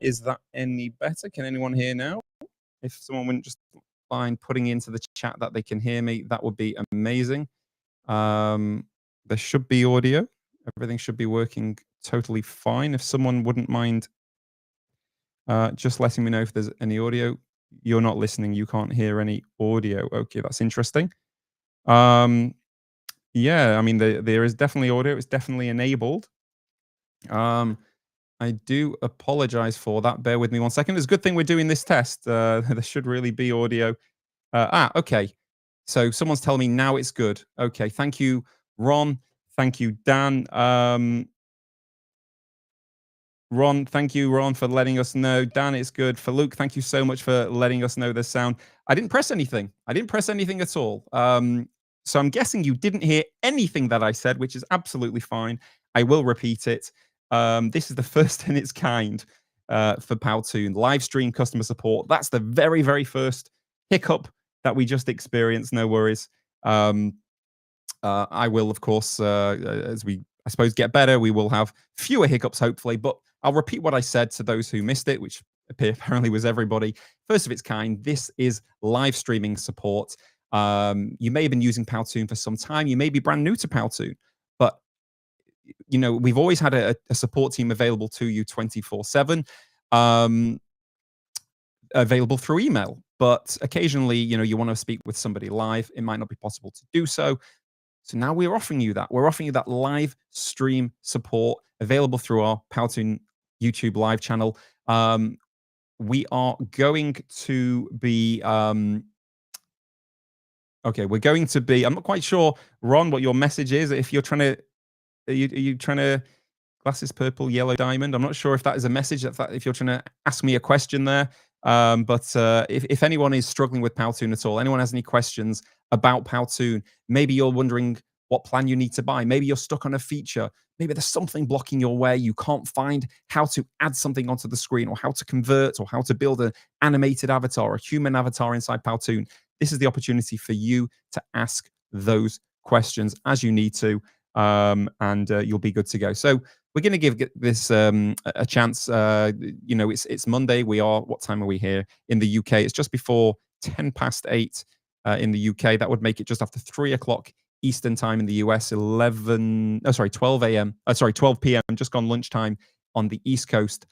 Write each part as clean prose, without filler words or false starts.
Is that any better? Can anyone hear now? If someone wouldn't just mind putting into the chat that they can hear me, that would be amazing. Um, there should be audio. Everything should be working totally fine. If someone wouldn't mind just letting me know if there's any audio. You're not listening. You can't hear any audio. Okay, that's interesting. Yeah, I mean, there is definitely audio. It's definitely enabled. I do apologize for that. Bear with me 1 second. It's a good thing we're doing this test. There should really be audio. Okay. So someone's telling me now it's good. Okay. Thank you, Ron. Thank you, Dan. Ron, thank you, Ron, for letting us know. Dan, it's good. For Luke, thank you so much for letting us know the sound. I didn't press anything. I didn't press anything at all. So I'm guessing you didn't hear anything that I said, which is absolutely fine. I will repeat it. This is the first in its kind for Powtoon. Live stream customer support. That's the very, very first hiccup that we just experienced. No worries. I will, of course, as we, I suppose, get better, we will have fewer hiccups, hopefully. But I'll repeat what I said to those who missed it, which apparently was everybody. First of its kind, this is live streaming support. You may have been using Powtoon for some time. You may be brand new to Powtoon, but you know, we've always had a support team available to you 24/7, available through email. But occasionally, you know, you want to speak with somebody live. It might not be possible to do so. So now we're offering you that. We're offering you that live stream support available through our Powtoon YouTube live channel. We are going to be okay. We're going to be. I'm not quite sure, Ron, what your message is. If you're trying to, are you trying to glasses purple, yellow diamond? I'm not sure if that is a message. If you're trying to ask me a question there. But if anyone is struggling with Powtoon at all, anyone has any questions about Powtoon, maybe you're wondering what plan you need to buy. Maybe you're stuck on a feature. Maybe there's something blocking your way. You can't find how to add something onto the screen, or how to convert, or how to build an animated avatar, a human avatar inside Powtoon. This is the opportunity for you to ask those questions as you need to, and you'll be good to go. So we're going to give this a chance. You know, it's Monday. What time are we here in the UK? It's just before 8:10 in the UK. That would make it just after 3 o'clock Eastern time in the US. 12 a.m. 12 p.m. Just gone lunchtime on the East Coast.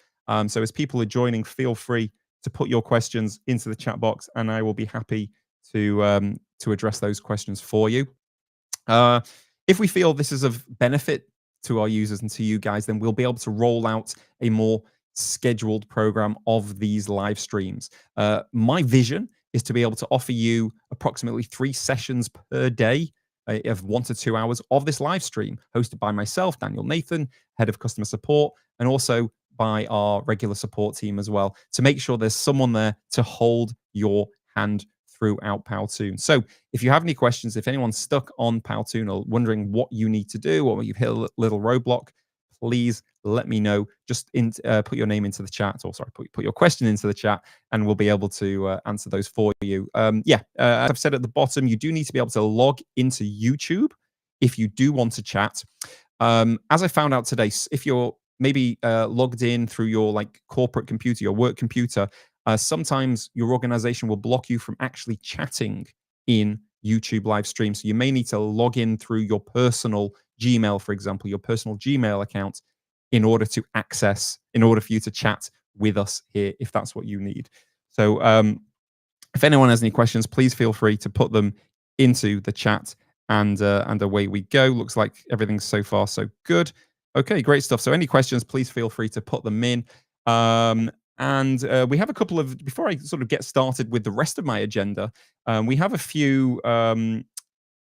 So as people are joining, feel free to put your questions into the chat box, and I will be happy to address those questions for you. If we feel this is of benefit to our users and to you guys, then we'll be able to roll out a more scheduled program of these live streams. My vision is to be able to offer you approximately 3 sessions per day of 1 to 2 hours of this live stream, hosted by myself, Daniel Nathan, head of customer support, and also by our regular support team as well, to make sure there's someone there to hold your hand throughout Powtoon. So if you have any questions, if anyone's stuck on Powtoon or wondering what you need to do, or you've hit a little roadblock, please let me know. Just put your name into the chat, or sorry, put your question into the chat, and we'll be able to answer those for you. As I've said at the bottom, you do need to be able to log into YouTube if you do want to chat. As I found out today, if you're maybe logged in through your like corporate computer, your work computer, sometimes your organization will block you from actually chatting in YouTube live stream. So you may need to log in through your personal Gmail, for example, your personal Gmail account, in order for you to chat with us here, if that's what you need. So if anyone has any questions, please feel free to put them into the chat, and away we go. Looks like everything's so far so good. Okay, great stuff. So any questions, please feel free to put them in. And we have a couple of, before I sort of get started with the rest of my agenda, we have a few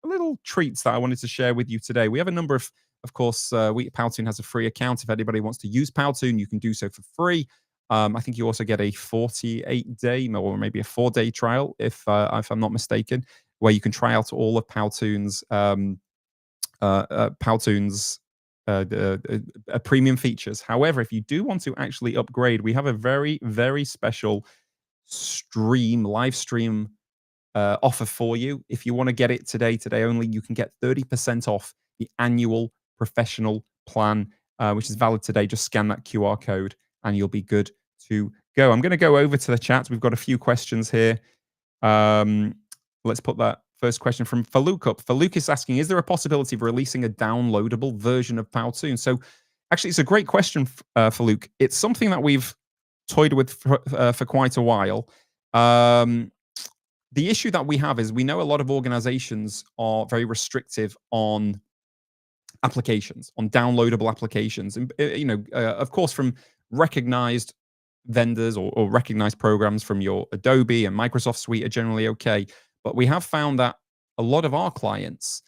little treats that I wanted to share with you today. We have a number of course, Powtoon has a free account. If anybody wants to use Powtoon, you can do so for free. I think you also get a 48-day or maybe a 4-day trial, if I'm not mistaken, where you can try out all of Powtoon's premium features. However, if you do want to actually upgrade, we have a very, very special live stream offer for you. If you want to get it today only, you can get 30% off the annual professional plan, which is valid today. Just scan that QR code and you'll be good to go. I'm going to go over to the chat. We've got a few questions here. Let's put that first question from Faluk up. Faluk is asking, is there a possibility of releasing a downloadable version of Powtoon? So actually, it's a great question, Faluk. It's something that we've toyed with for quite a while. The issue that we have is we know a lot of organizations are very restrictive on applications, on downloadable applications. And, of course, from recognized vendors or recognized programs from your Adobe and Microsoft suite are generally okay. But we have found that a lot of our clients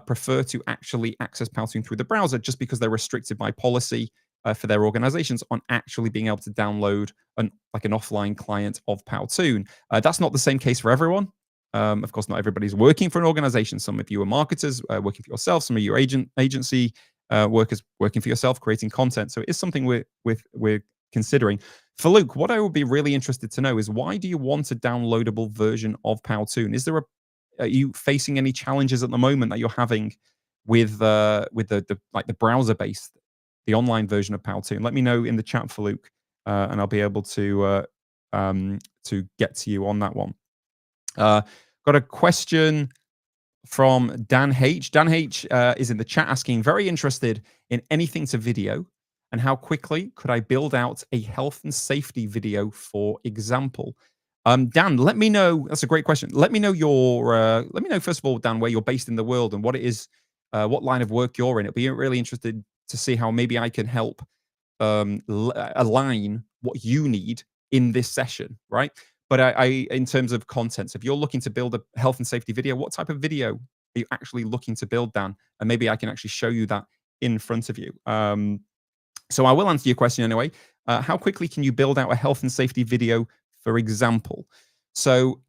prefer to actually access Powtoon through the browser, just because they're restricted by policy for their organizations on actually being able to download an offline client of Powtoon. That's not the same case for everyone. Of course, not everybody's working for an organization. Some of you are marketers working for yourself. Some of you are agency workers working for yourself, creating content. So it is something we're considering. For Luke, what I would be really interested to know is why do you want a downloadable version of Powtoon? Are you facing any challenges at the moment that you're having with the browser based, the online version of Powtoon? Let me know in the chat for Luke, and I'll be able to get to you on that one. Got a question from Dan H. Dan H is in the chat asking, very interested in anything to video and how quickly could I build out a health and safety video, for example? Dan, let me know. That's a great question. Let me know let me know first of all, Dan, where you're based in the world and what it is, what line of work you're in. It'll be really interested to see how maybe I can help align what you need in this session, right? But in terms of content, so if you're looking to build a health and safety video, what type of video are you actually looking to build, Dan? And maybe I can actually show you that in front of you. So I will answer your question anyway. How quickly can you build out a health and safety video, for example? So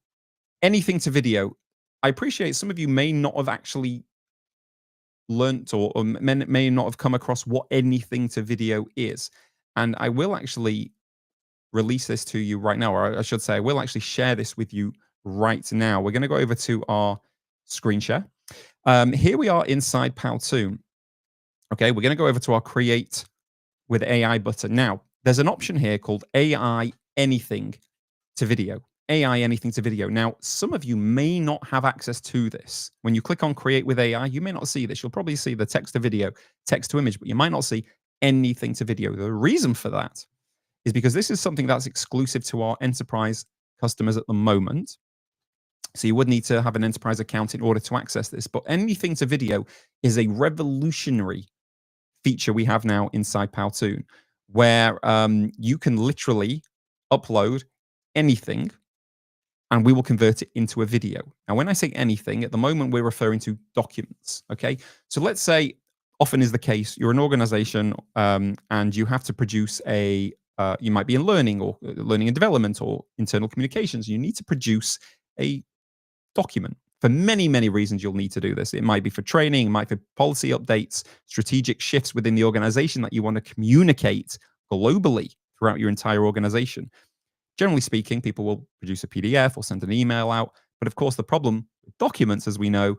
anything to video. I appreciate some of you may not have actually learnt or may not have come across what anything to video is. And I will actually release this to you right now, or I should say, I will actually share this with you right now. We're going to go over to our screen share. Here we are inside Powtoon. Okay, we're going to go over to our Create with AI button. Now, there's an option here called AI Anything to Video. AI Anything to Video. Now, some of you may not have access to this. When you click on Create with AI, you may not see this. You'll probably see the text to video, text to image, but you might not see anything to video. The reason for that is because this is something that's exclusive to our enterprise customers at the moment. So you would need to have an enterprise account in order to access this. But anything to video is a revolutionary feature we have now inside Powtoon, where you can literally upload anything and we will convert it into a video. Now, when I say anything, at the moment, we're referring to documents, okay? So let's say, often is the case, you're an organization and you have to produce you might be in learning or learning and development or internal communications. You need to produce a document. For many, many reasons, you'll need to do this. It might be for training, it might be for policy updates, strategic shifts within the organization that you want to communicate globally throughout your entire organization. Generally speaking, people will produce a PDF or send an email out. But of course, the problem with documents, as we know,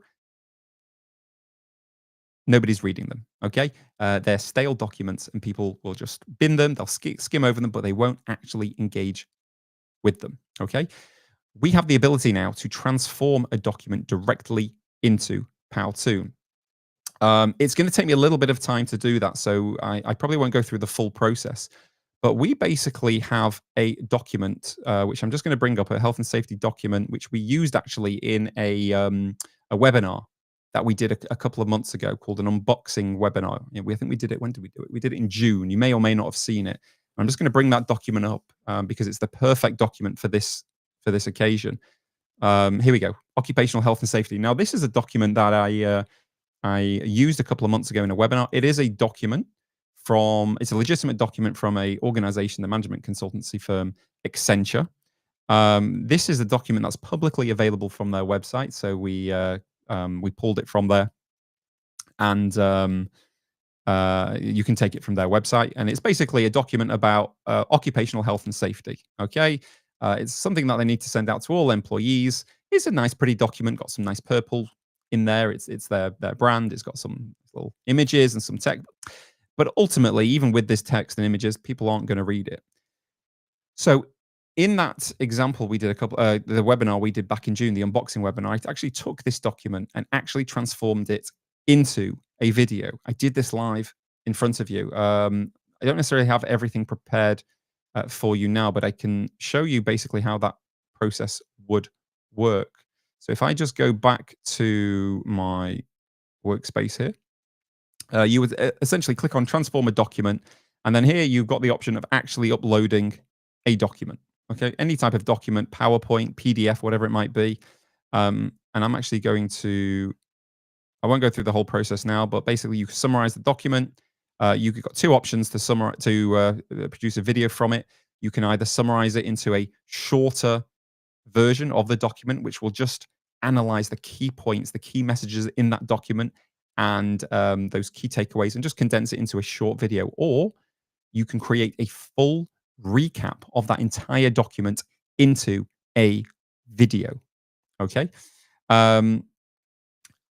nobody's reading them, okay? They're stale documents and people will just bin them, they'll skim over them, but they won't actually engage with them, okay? We have the ability now to transform a document directly into Powtoon. It's going to take me a little bit of time to do that, so I probably won't go through the full process. But we basically have a document, which I'm just going to bring up, a health and safety document, which we used actually in a webinar that we did a couple of months ago called an unboxing webinar. I think we did it, when did we do it? We did it in June. You may or may not have seen it. I'm just going to bring that document up because it's the perfect document for this occasion. Here we go, occupational health and safety. Now, this is a document that I used a couple of months ago in a webinar. It is a document it's a legitimate document from a organization, the management consultancy firm Accenture. This is a document that's publicly available from their website. So we pulled it from there, and you can take it from their website. And it's basically a document about occupational health and safety. Okay, it's something that they need to send out to all employees. It's a nice, pretty document. Got some nice purple in there. It's their brand. It's got some little images and some text. But ultimately, even with this text and images, people aren't going to read it. So in that example, we did the webinar we did back in June, the unboxing webinar, I actually took this document and actually transformed it into a video. I did this live in front of you. I don't necessarily have everything prepared for you now, but I can show you basically how that process would work. So if I just go back to my workspace here, you would essentially click on transform a document, and then here you've got the option of actually uploading a document. Okay, any type of document, PowerPoint, PDF, whatever it might be. And I'm actually I won't go through the whole process now, but basically you summarize the document. You've got two options to produce a video from it. You can either summarize it into a shorter version of the document, which will just analyze the key points, the key messages in that document, and those key takeaways, and just condense it into a short video. Or you can create a full recap of that entire document into a video. Okay. Um,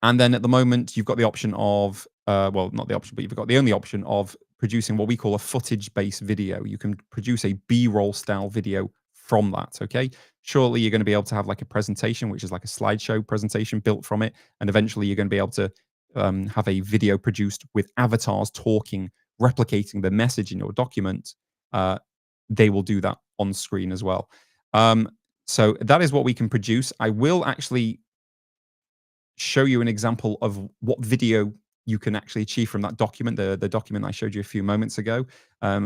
and then at the moment, you've got the option of, well, not the option, but you've got the only option of producing what we call a footage-based video. You can produce a B-roll style video from that. Okay. Shortly, you're going to be able to have like a presentation, which is like a slideshow presentation built from it. And eventually, you're going to be able to have a video produced with avatars talking, replicating the message in your document. They will do that on screen as well. So that is what we can produce. I will actually show you an example of what video you can actually achieve from that document, the document I showed you a few moments ago.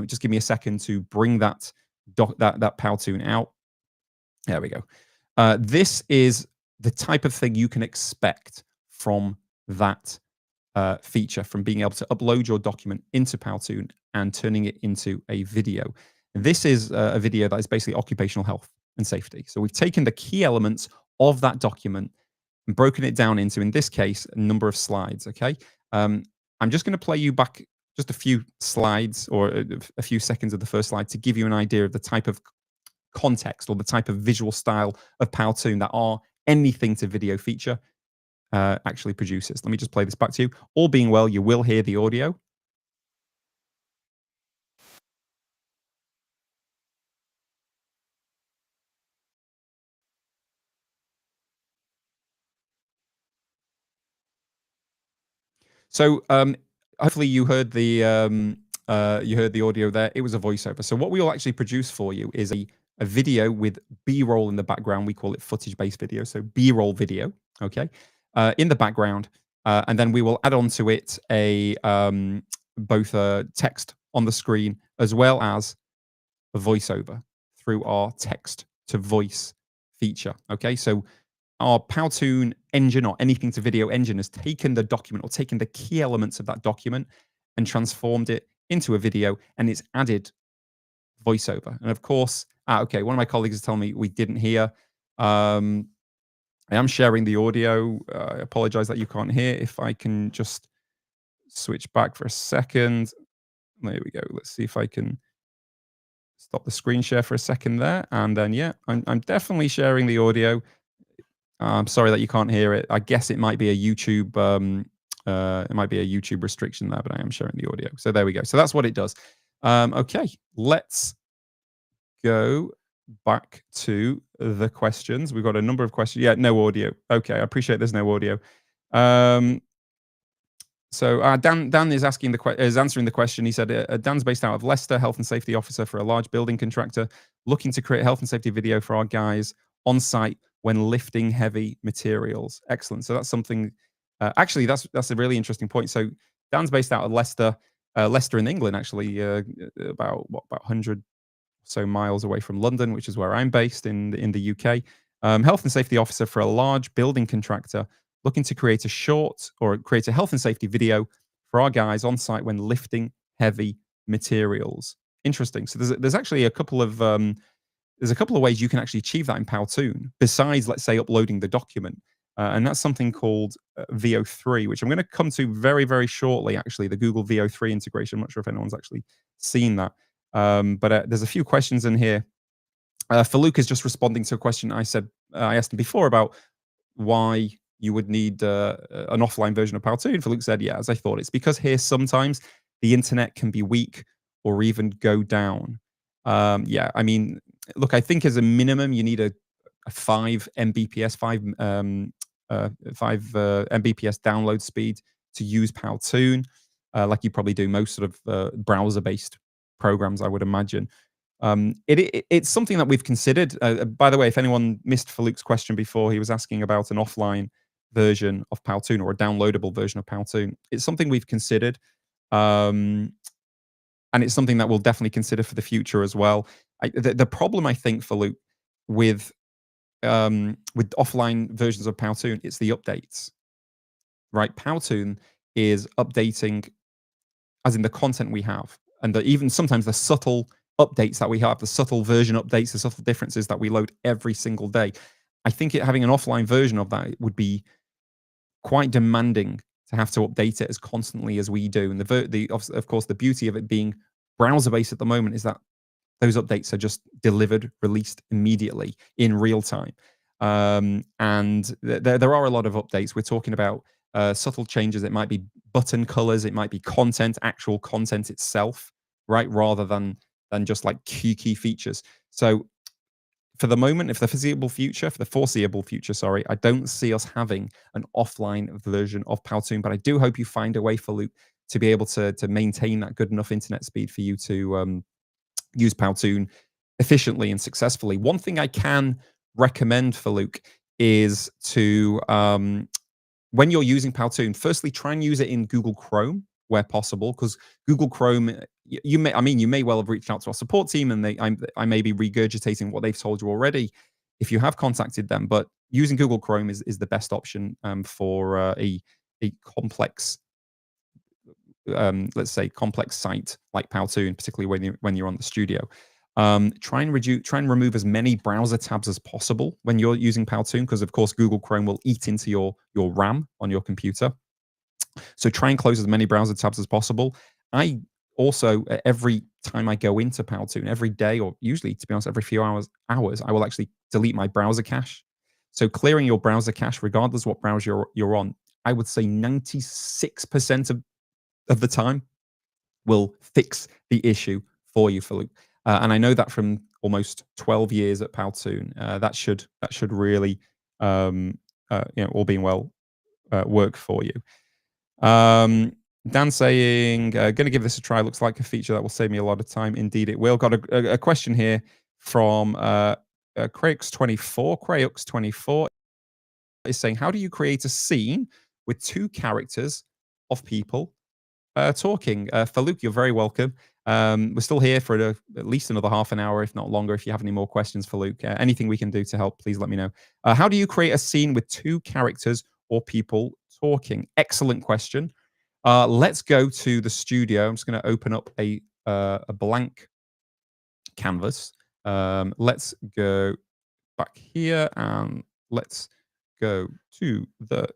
Just give me a second to bring that that Powtoon out. There we go. This is the type of thing you can expect from that feature, from being able to upload your document into Powtoon and turning it into a video. This is a video that is basically occupational health and safety. So we've taken the key elements of that document and broken it down into, in this case, a number of slides. Okay. I'm just going to play you back just a few slides or a few seconds of the first slide to give you an idea of the type of context or the type of visual style of Powtoon that our anything to video feature actually produces. Let me just play this back to you. All being well, you will hear the audio. So hopefully you heard the audio there. It was a voiceover. So what we will actually produce for you is a video with B-roll in the background. We call it footage-based video. So B-roll video, okay, in the background, and then we will add on to it a both a text on the screen as well as a voiceover through our text to voice feature. Okay, so our Powtoon engine or anything to video engine has taken the document or taken the key elements of that document and transformed it into a video, and it's added voiceover. And of course, okay, one of my colleagues is telling me we didn't hear. I am sharing the audio. I apologize that you can't hear. If I can just switch back for a second. There we go. Let's see if I can stop the screen share for a second there. And then, yeah, I'm definitely sharing the audio. I'm sorry that you can't hear it. I guess it might be a YouTube restriction there, but I am sharing the audio. So there we go. So that's what it does. Okay, let's go back to the questions. We've got a number of questions. Yeah, no audio. Okay, I appreciate there's no audio. So Dan is answering the question. He said, Dan's based out of Leicester, health and safety officer for a large building contractor, looking to create a health and safety video for our guys on site when lifting heavy materials. Excellent. So that's something. Actually, that's a really interesting point. So Dan's based out of Leicester, Leicester in England, actually, about 100 or so miles away from London, which is where I'm based in the UK. Health and safety officer for a large building contractor, looking to create a health and safety video for our guys on site when lifting heavy materials. Interesting. So there's actually a couple of ways you can actually achieve that in Powtoon, besides, let's say, uploading the document. And that's something called VO3, which I'm going to come to very, very shortly, actually, the Google VO3 integration. I'm not sure if anyone's actually seen that. But there's a few questions in here. Farouk is just responding to a question I asked him before about why you would need an offline version of Powtoon. Farouk said, yeah, as I thought, it's because here sometimes the internet can be weak or even go down. Yeah, I mean, look, I think as a minimum, you need a 5 Mbps, 5 Mbps download speed to use Powtoon, like you probably do most sort of browser-based programs, I would imagine. It's something that we've considered. By the way, if anyone missed Farouk's question before, he was asking about an offline version of Powtoon or a downloadable version of Powtoon. It's something we've considered. And it's something that we'll definitely consider for the future as well. The problem, I think, Farouk, with offline versions of Powtoon, it's the updates, right? Powtoon is updating, as in the content we have, and even sometimes the subtle updates that we have, the subtle version updates, the subtle differences that we load every single day. I think having an offline version of that would be quite demanding to have to update it as constantly as we do. And of course, the beauty of it being browser base at the moment is that those updates are just delivered, released immediately in real time. And there are a lot of updates. We're talking about subtle changes. It might be button colors, it might be content, actual content itself, right? Rather than just like key features. So for the moment, for the foreseeable future, sorry, I don't see us having an offline version of Powtoon, but I do hope you find a way for Luke to be able to maintain that good enough internet speed for you to use Powtoon efficiently and successfully. One thing I can recommend for Luke is to, when you're using Powtoon, firstly, try and use it in Google Chrome where possible, because Google Chrome, you may well have reached out to our support team, and I may be regurgitating what they've told you already if you have contacted them. But using Google Chrome is the best option for a complex, let's say, complex site like Powtoon, particularly when you're on the studio. Try and remove as many browser tabs as possible when you're using Powtoon, because of course Google Chrome will eat into your RAM on your computer. So try and close as many browser tabs as possible. I also, every time I go into Powtoon, every day, or usually, to be honest, every few hours, I will actually delete my browser cache. So clearing your browser cache, regardless of what browser you're on, I would say 96% of the time will fix the issue for you, Philip. And I know that from almost 12 years at Powtoon. That should really, all being well, work for you. Dan saying, going to give this a try. Looks like a feature that will save me a lot of time. Indeed, it will. Got a question here from Crayux24. Crayux24 is saying, how do you create a scene with 2 characters of people talking? Farouk, you're very welcome. We're still here for at least another half an hour, if not longer. If you have any more questions, Farouk, anything we can do to help, please let me know. How do you create a scene with 2 characters or people talking? Excellent question. Let's go to the studio. I'm just going to open up a blank canvas. Let's go back here and let's go to the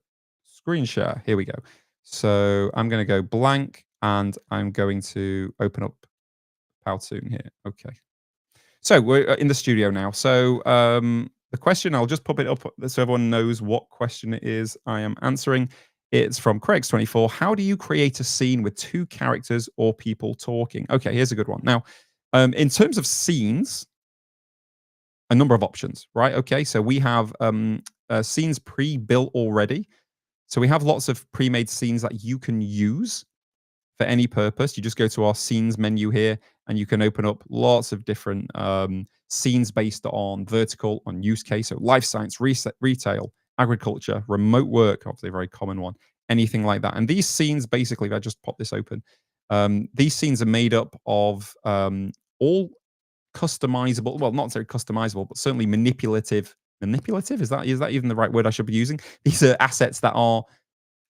screen share. Here we go. So I'm going to go blank and I'm going to open up Powtoon here. Okay. So we're in the studio now. So the question, I'll just pop it up so everyone knows what question it is I am answering. It's from Craigs24. How do you create a scene with 2 characters or people talking? Okay, here's a good one. Now, in terms of scenes, a number of options, right? Okay, so we have scenes pre-built already. So we have lots of pre-made scenes that you can use for any purpose. You just go to our scenes menu here, and you can open up lots of different scenes based on vertical, on use case. So life science, retail, agriculture, remote work, obviously a very common one, anything like that. And these scenes, basically, if I just pop this open, these scenes are made up of all customizable, well, not necessarily customizable, but certainly manipulative. Manipulative? Is that even the right word I should be using? These are assets that are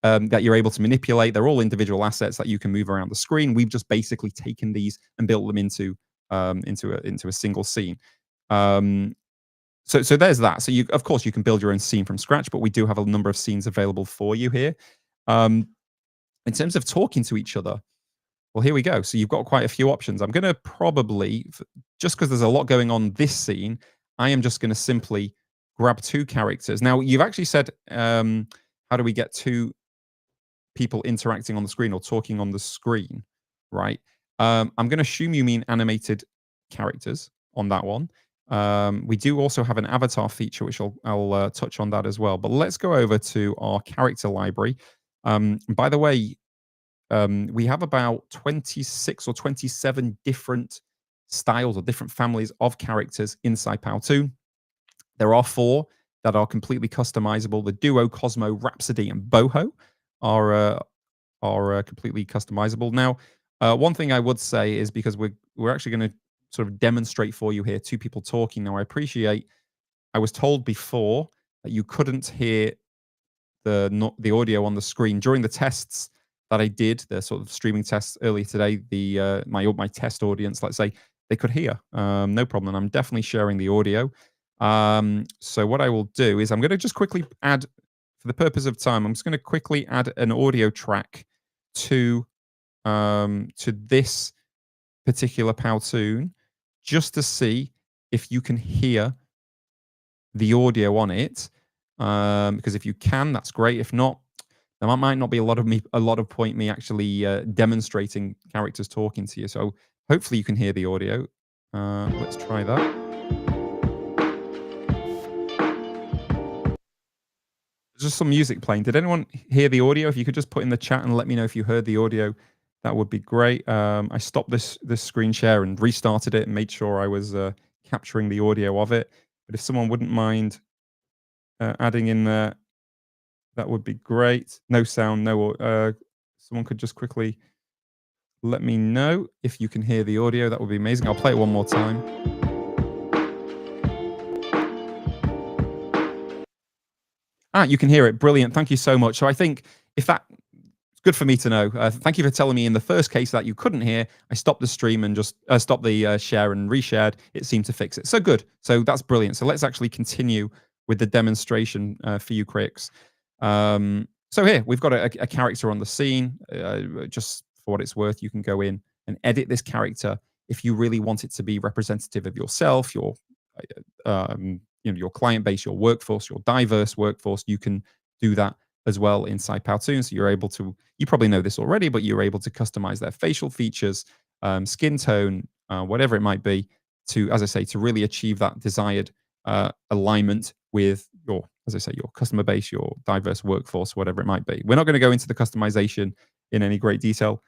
that you're able to manipulate. They're all individual assets that you can move around the screen. We've just basically taken these and built them into a single scene. So there's that. So of course you can build your own scene from scratch, but we do have a number of scenes available for you here. In terms of talking to each other, well, here we go. So you've got quite a few options. I'm going to probably, just because there's a lot going on this scene, I am just going to simply grab 2 characters. Now, you've actually said, how do we get 2 people interacting on the screen or talking on the screen, right? I'm going to assume you mean animated characters on that one. We do also have an avatar feature, which I'll touch on that as well. But let's go over to our character library. By the way, we have about 26 or 27 different styles or different families of characters inside Powtoon. There are 4 that are completely customizable. The Duo, Cosmo, Rhapsody, and Boho are completely customizable. Now, one thing I would say is, because we're actually going to sort of demonstrate for you here 2 people talking. Now, I was told before that you couldn't hear the audio on the screen during the tests that I did, the sort of streaming tests earlier today. My test audience, let's say, they could hear, no problem. And I'm definitely sharing the audio. So what I will do is I'm going to just quickly add, for the purpose of time, I'm just going to quickly add an audio track to this particular Powtoon just to see if you can hear the audio on it. Because if you can, that's great. If not, there might not be a lot of point me actually demonstrating characters talking to you. So hopefully you can hear the audio. Let's try that. There's just some music playing. Did anyone hear the audio? If you could just put in the chat and let me know if you heard the audio, that would be great. I stopped this screen share and restarted it and made sure I was capturing the audio of it. But if someone wouldn't mind adding in there, that would be great. No sound, no. Someone could just quickly let me know if you can hear the audio. That would be amazing. I'll play it one more time. You can hear it. Brilliant. Thank you so much. So I think if that good for me to know. Thank you for telling me in the first case that you couldn't hear. I stopped the stream and just stopped the share and reshared. It seemed to fix it. So good. So that's brilliant. So let's actually continue with the demonstration for you critics. So here we've got a character on the scene. Just for what it's worth, you can go in and edit this character if you really want it to be representative of yourself, your your client base, your workforce, your diverse workforce. You can do that as well inside Powtoon. So you're able to, you probably know this already, but you're able to customize their facial features, skin tone, whatever it might be, to, as I say, to really achieve that desired alignment with your, as I say, your customer base, your diverse workforce, whatever it might be. We're not going to go into the customization in any great detail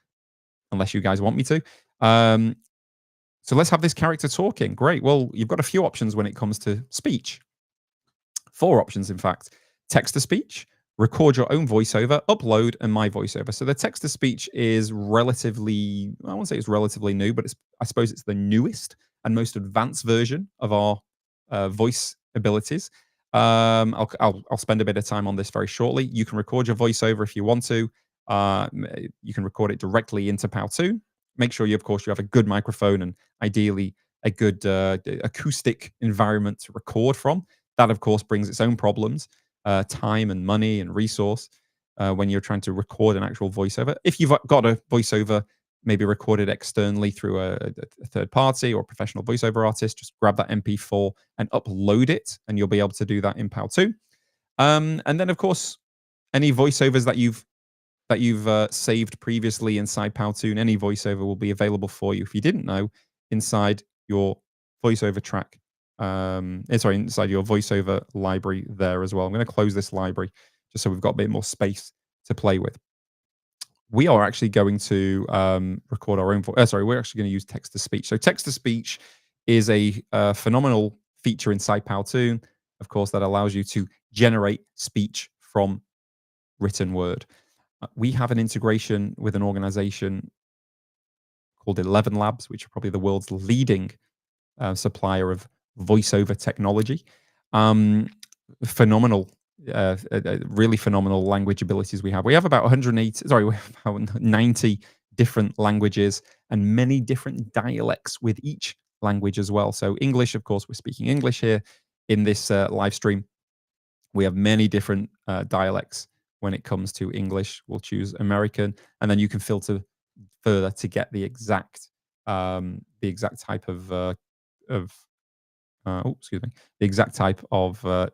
unless you guys want me to. So let's have this character talking. Great. Well, you've got a few options when it comes to speech. 4 options, in fact. Text-to-speech, record your own voiceover, upload, and my voiceover. So the text-to-speech is relatively, I won't say it's relatively new, but I suppose it's the newest and most advanced version of our voice abilities. I'll spend a bit of time on this very shortly. You can record your voiceover if you want to. You can record it directly into Powtoon. Make sure of course, you have a good microphone and ideally a good acoustic environment to record from. That, of course, brings its own problems, time and money and resource when you're trying to record an actual voiceover. If you've got a voiceover, maybe recorded externally through a third party or a professional voiceover artist, just grab that MP4 and upload it, and you'll be able to do that in Powtoon. And then, of course, any voiceovers that you've saved previously inside Powtoon, any voiceover will be available for you. If you didn't know, inside your voiceover track, inside your voiceover library there as well. I'm going to close this library just so we've got a bit more space to play with. We are actually going to record our own voice. We're actually going to use text-to-speech. So text-to-speech is a phenomenal feature inside Powtoon, of course, that allows you to generate speech from written word. We have an integration with an organization called 11 Labs, which are probably the world's leading supplier of voiceover technology. Phenomenal, really phenomenal language abilities we have. We have about 90 different languages and many different dialects with each language as well. So English, of course, we're speaking English here in this live stream. We have many different dialects. When it comes to English, we'll choose American, and then you can filter further to get the exact type of the exact type of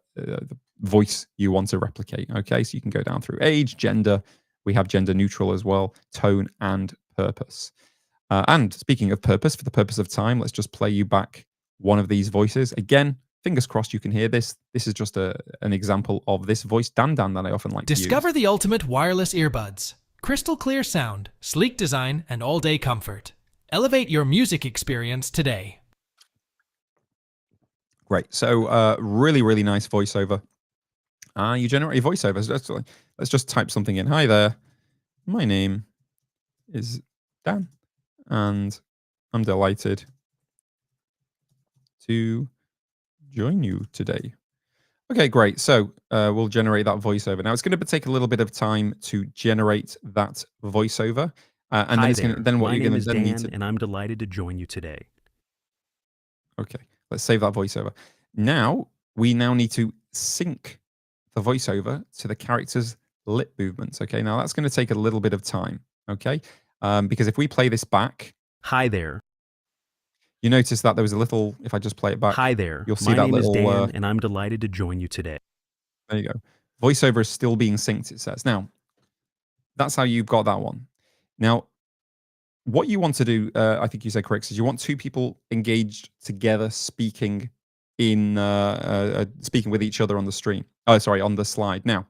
voice you want to replicate. Okay, so you can go down through age, gender. We have gender neutral as well, tone and purpose. And speaking of purpose, for the purpose of time, let's just play you back one of these voices again. Fingers crossed you can hear this. This is just an example of this voice Dan that I often like to use. Discover the ultimate wireless earbuds. Crystal clear sound, sleek design, and all-day comfort. Elevate your music experience today. Great. So really, really nice voiceover. You generate voiceovers. Let's just type something in. Hi there. My name is Dan, and I'm delighted to join you today. Okay, great. So we'll generate that voiceover. Now it's going to take a little bit of time to generate that voiceover, and Hi then what My you're name going is to then Dan, need to. and I'm delighted to join you today. Okay, let's save that voiceover. Now we need to sync the voiceover to the character's lip movements. Okay, now that's going to take a little bit of time. Okay, because if we play this back. Hi there. You notice that there was a little, if I just play it back, Hi there. you'll see My that name is little, Dan, and I'm delighted to join you today. there you go. Voiceover is still being synced, it says. Now, that's how you've got that one. Now, what you want to do, I think you said correct, is you want two people engaged together speaking speaking with each other on the stream. Oh, sorry, on the slide. Now,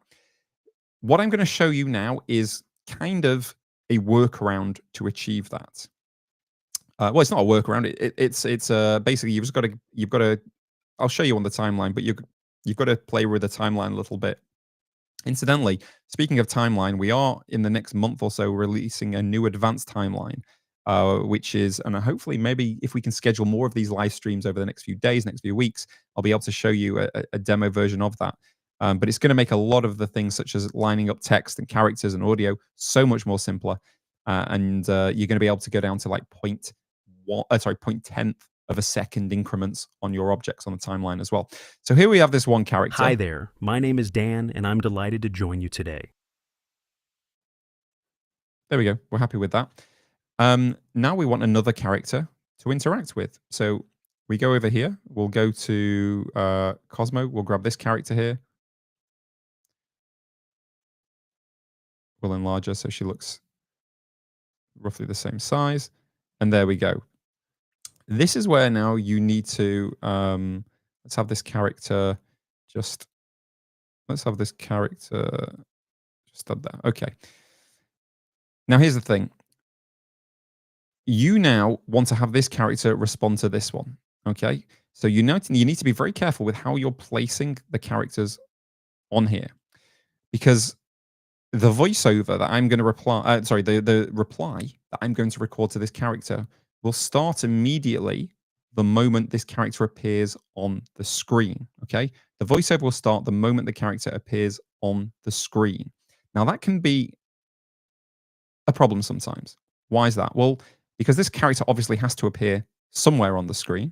what I'm going to show you now is kind of a workaround to achieve that. Well, it's not a workaround. It's basically you've got to. I'll show you on the timeline, but you've got to play with the timeline a little bit. Incidentally, speaking of timeline, we are in the next month or so releasing a new advanced timeline, which is, and hopefully maybe if we can schedule more of these live streams over the next few days, next few weeks, I'll be able to show you a demo version of that. But it's going to make a lot of the things such as lining up text and characters and audio so much more simpler. And you're going to be able to go down to like 0.1 of a second increments on your objects on the timeline as well. So here we have this one character. Hi there. My name is Dan, and I'm delighted to join you today. There we go. We're happy with that. Now we want another character to interact with. So we go over here. We'll go to Cosmo. We'll grab this character here. We'll enlarge her so she looks roughly the same size. And there we go. This is where now you need to, let's have this character just up there. Okay. Now here's the thing. You now want to have this character respond to this one. Okay. So you need to be very careful with how you're placing the characters on here, because the voiceover that I'm going to reply, the reply that I'm going to record to this character will start immediately the moment this character appears on the screen. Okay. The voiceover will start the moment the character appears on the screen. Now that can be a problem sometimes. Why is that? Well, because this character obviously has to appear somewhere on the screen.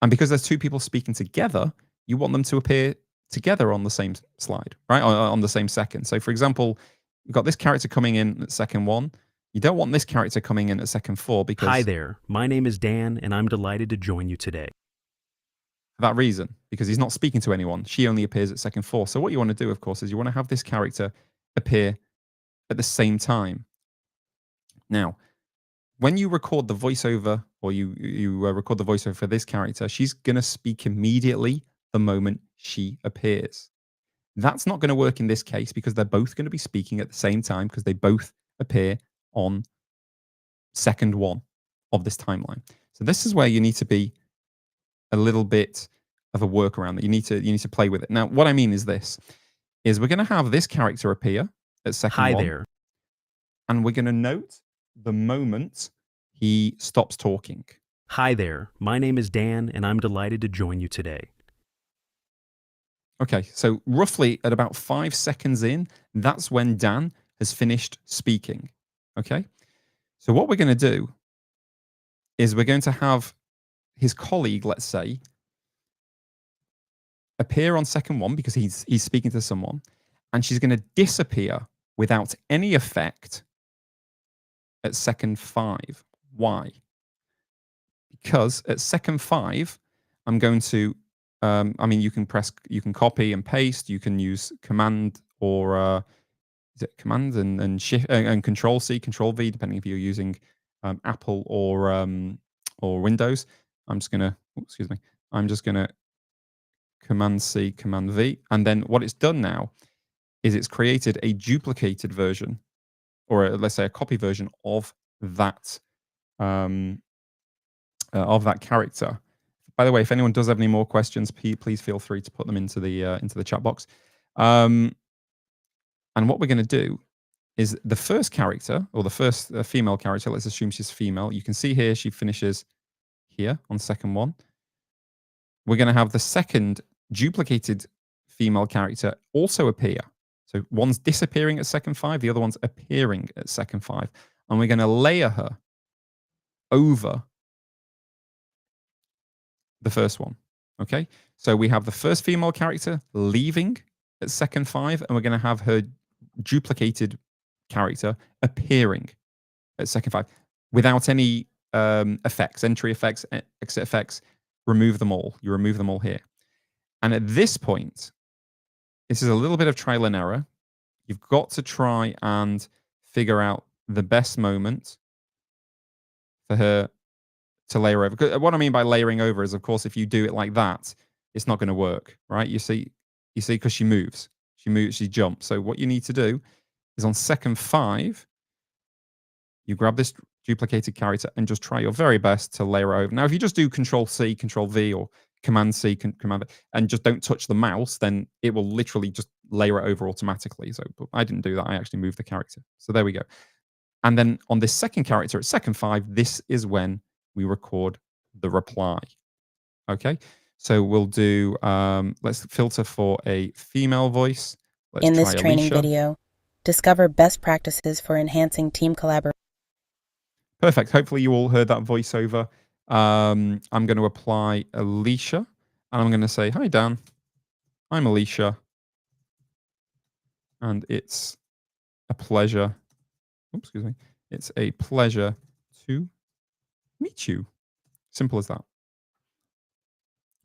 And because there's two people speaking together, you want them to appear together on the same slide, right? On the same second. So for example, you've got this character coming in at second 1. You don't want this character coming in at second 4 because... Hi there. My name is Dan, and I'm delighted to join you today. For that reason, because he's not speaking to anyone. She only appears at second 4. So what you want to do, of course, is you want to have this character appear at the same time. Now, when you record the voiceover, or you record the voiceover for this character, she's going to speak immediately the moment she appears. That's not going to work in this case because they're both going to be speaking at the same time because they both appear on second 1 of this timeline. So this is where you need to be a little bit of a workaround that you need to play with it. Now, what I mean is this, is we're going to have this character appear at second 1. Hi there. And we're going to note the moment he stops talking. Hi there. My name is Dan, and I'm delighted to join you today. Okay, so roughly at about 5 seconds in, that's when Dan has finished speaking. Okay, so what we're going to do is we're going to have his colleague, let's say, appear on second 1 because he's speaking to someone, and she's going to disappear without any effect at second 5. Why? Because at second 5, I'm going to, you can copy and paste, you can use command or is it command and shift and control C, control V, depending if you're using Apple or Windows. I'm just gonna command C, command V, and then what it's done now is it's created a duplicated version, or let's say a copy version of that character. By the way, if anyone does have any more questions, please feel free to put them into the chat box. And what we're going to do is the first character, or the first female character, let's assume she's female. You can see here she finishes here on second 1. We're going to have the second duplicated female character also appear. So one's disappearing at second 5, the other one's appearing at second 5. And we're going to layer her over the first one. Okay? So we have the first female character leaving at second 5, and we're going to have her duplicated character appearing at second 5 without any effects, entry effects, exit effects, remove them all. You remove them all here. And at this point, this is a little bit of trial and error. You've got to try and figure out the best moment for her to layer over. What I mean by layering over is, of course, if you do it like that, it's not going to work, right? You see, because she moves, she jumps. So what you need to do is on second 5, you grab this duplicated character and just try your very best to layer over. Now, if you just do Control C, Control V, or Command C, Command V, and just don't touch the mouse, then it will literally just layer it over automatically. So but I didn't do that. I actually moved the character. So there we go. And then on this second character at second 5, this is when we record the reply. Okay, so we'll do, let's filter for a female voice. Let's In this try training Alicia. video, discover best practices for enhancing team collaboration. Perfect. Hopefully you all heard that voiceover. I'm going to apply Alicia, and I'm going to say, hi, Dan. I'm Alicia. And it's a pleasure. Oops, excuse me. It's a pleasure to meet you. Simple as that.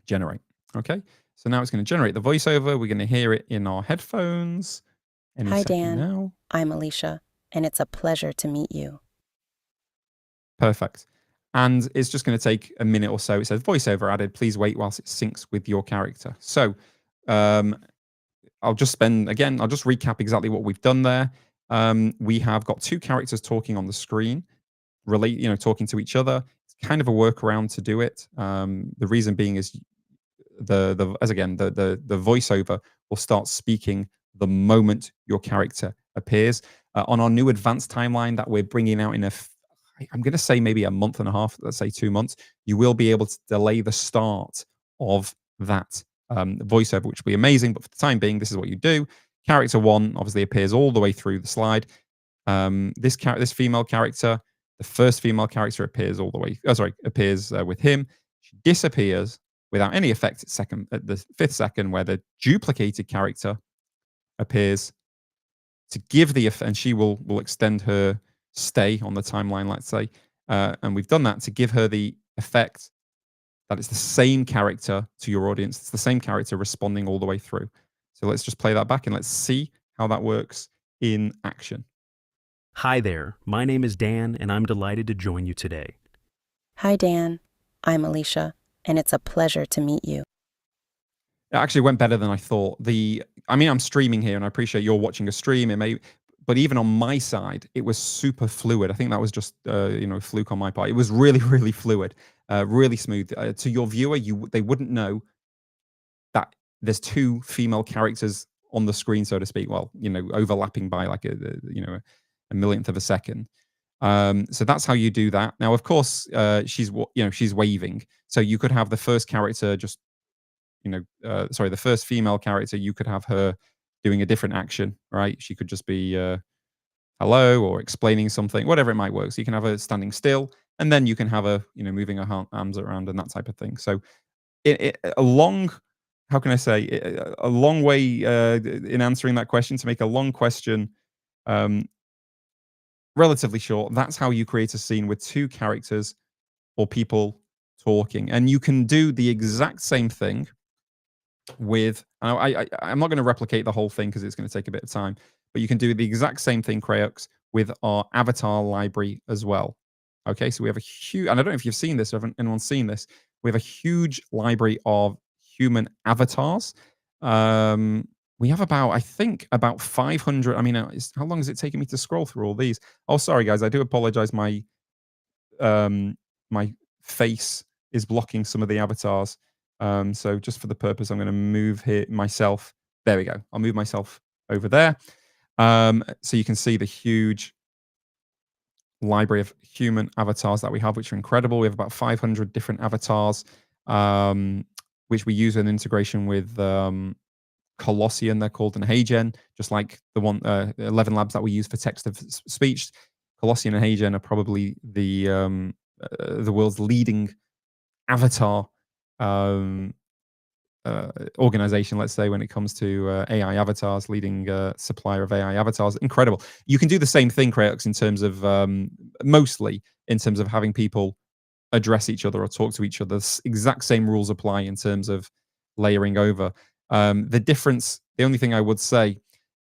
Generate. Okay. So now it's going to generate the voiceover. We're going to hear it in our headphones. Hi, Dan. Now. I'm Alicia, and it's a pleasure to meet you. Perfect. And it's just going to take a minute or so. It says voiceover added. Please wait whilst it syncs with your character. So I'll just recap exactly what we've done there. We have got 2 characters talking on the screen, talking to each other. It's kind of a workaround to do it. The reason being is the voiceover will start speaking the moment your character appears. On our new advanced timeline that we're bringing out in I'm going to say maybe a month and a half, let's say 2 months, you will be able to delay the start of that voiceover, which will be amazing. But for the time being, this is what you do. Character 1 obviously appears all the way through the slide. This female character, the first female character appears appears with him. She disappears without any effect at the 5th second, where the duplicated character appears to give the effect, and she will extend her stay on the timeline, let's say. And we've done that to give her the effect that it's the same character to your audience. It's the same character responding all the way through. So let's just play that back and let's see how that works in action. Hi there, my name is Dan, and I'm delighted to join you today. Hi, Dan. I'm Alicia, and it's a pleasure to meet you. It actually went better than I thought. I'm streaming here, and I appreciate you're watching a stream. But even on my side, it was super fluid. I think that was just a fluke on my part. It was really, really fluid, really smooth. To your viewer, they wouldn't know that there's 2 female characters on the screen, so to speak. Well, overlapping by like a millionth of a second. So that's how you do that. Now, of course, she's waving, so you could have the first character just, the first female character. You could have her doing a different action, right? She could just be hello or explaining something, whatever it might work. So you can have her standing still, and then you can have her, moving her arms around and that type of thing. So a long way in answering that question, to make a long question relatively short. That's how you create a scene with 2 characters or people talking. And you can do the exact same thing with, I'm not going to replicate the whole thing because it's going to take a bit of time, but you can do the exact same thing, Crayox, with our avatar library as well. Okay, so we have a huge, and I don't know if you've seen this or if anyone's seen this, we have a huge library of human avatars. We have about 500. How long is it taking me to scroll through all these? Oh, sorry, guys, I do apologize. My face is blocking some of the avatars. So just for the purpose, I'm going to move myself. There we go. I'll move myself over there. So you can see the huge library of human avatars that we have, which are incredible. We have about 500 different avatars, which we use in integration with Colossian, they're called, and HeyGen, just like the 11 labs that we use for text of speech. Colossian and HeyGen are probably the world's leading avatar organization, let's say, when it comes to AI avatars, leading supplier of AI avatars. Incredible. You can do the same thing, Crayox, in terms of mostly in terms of having people address each other or talk to each other. The exact same rules apply in terms of layering over. The only thing I would say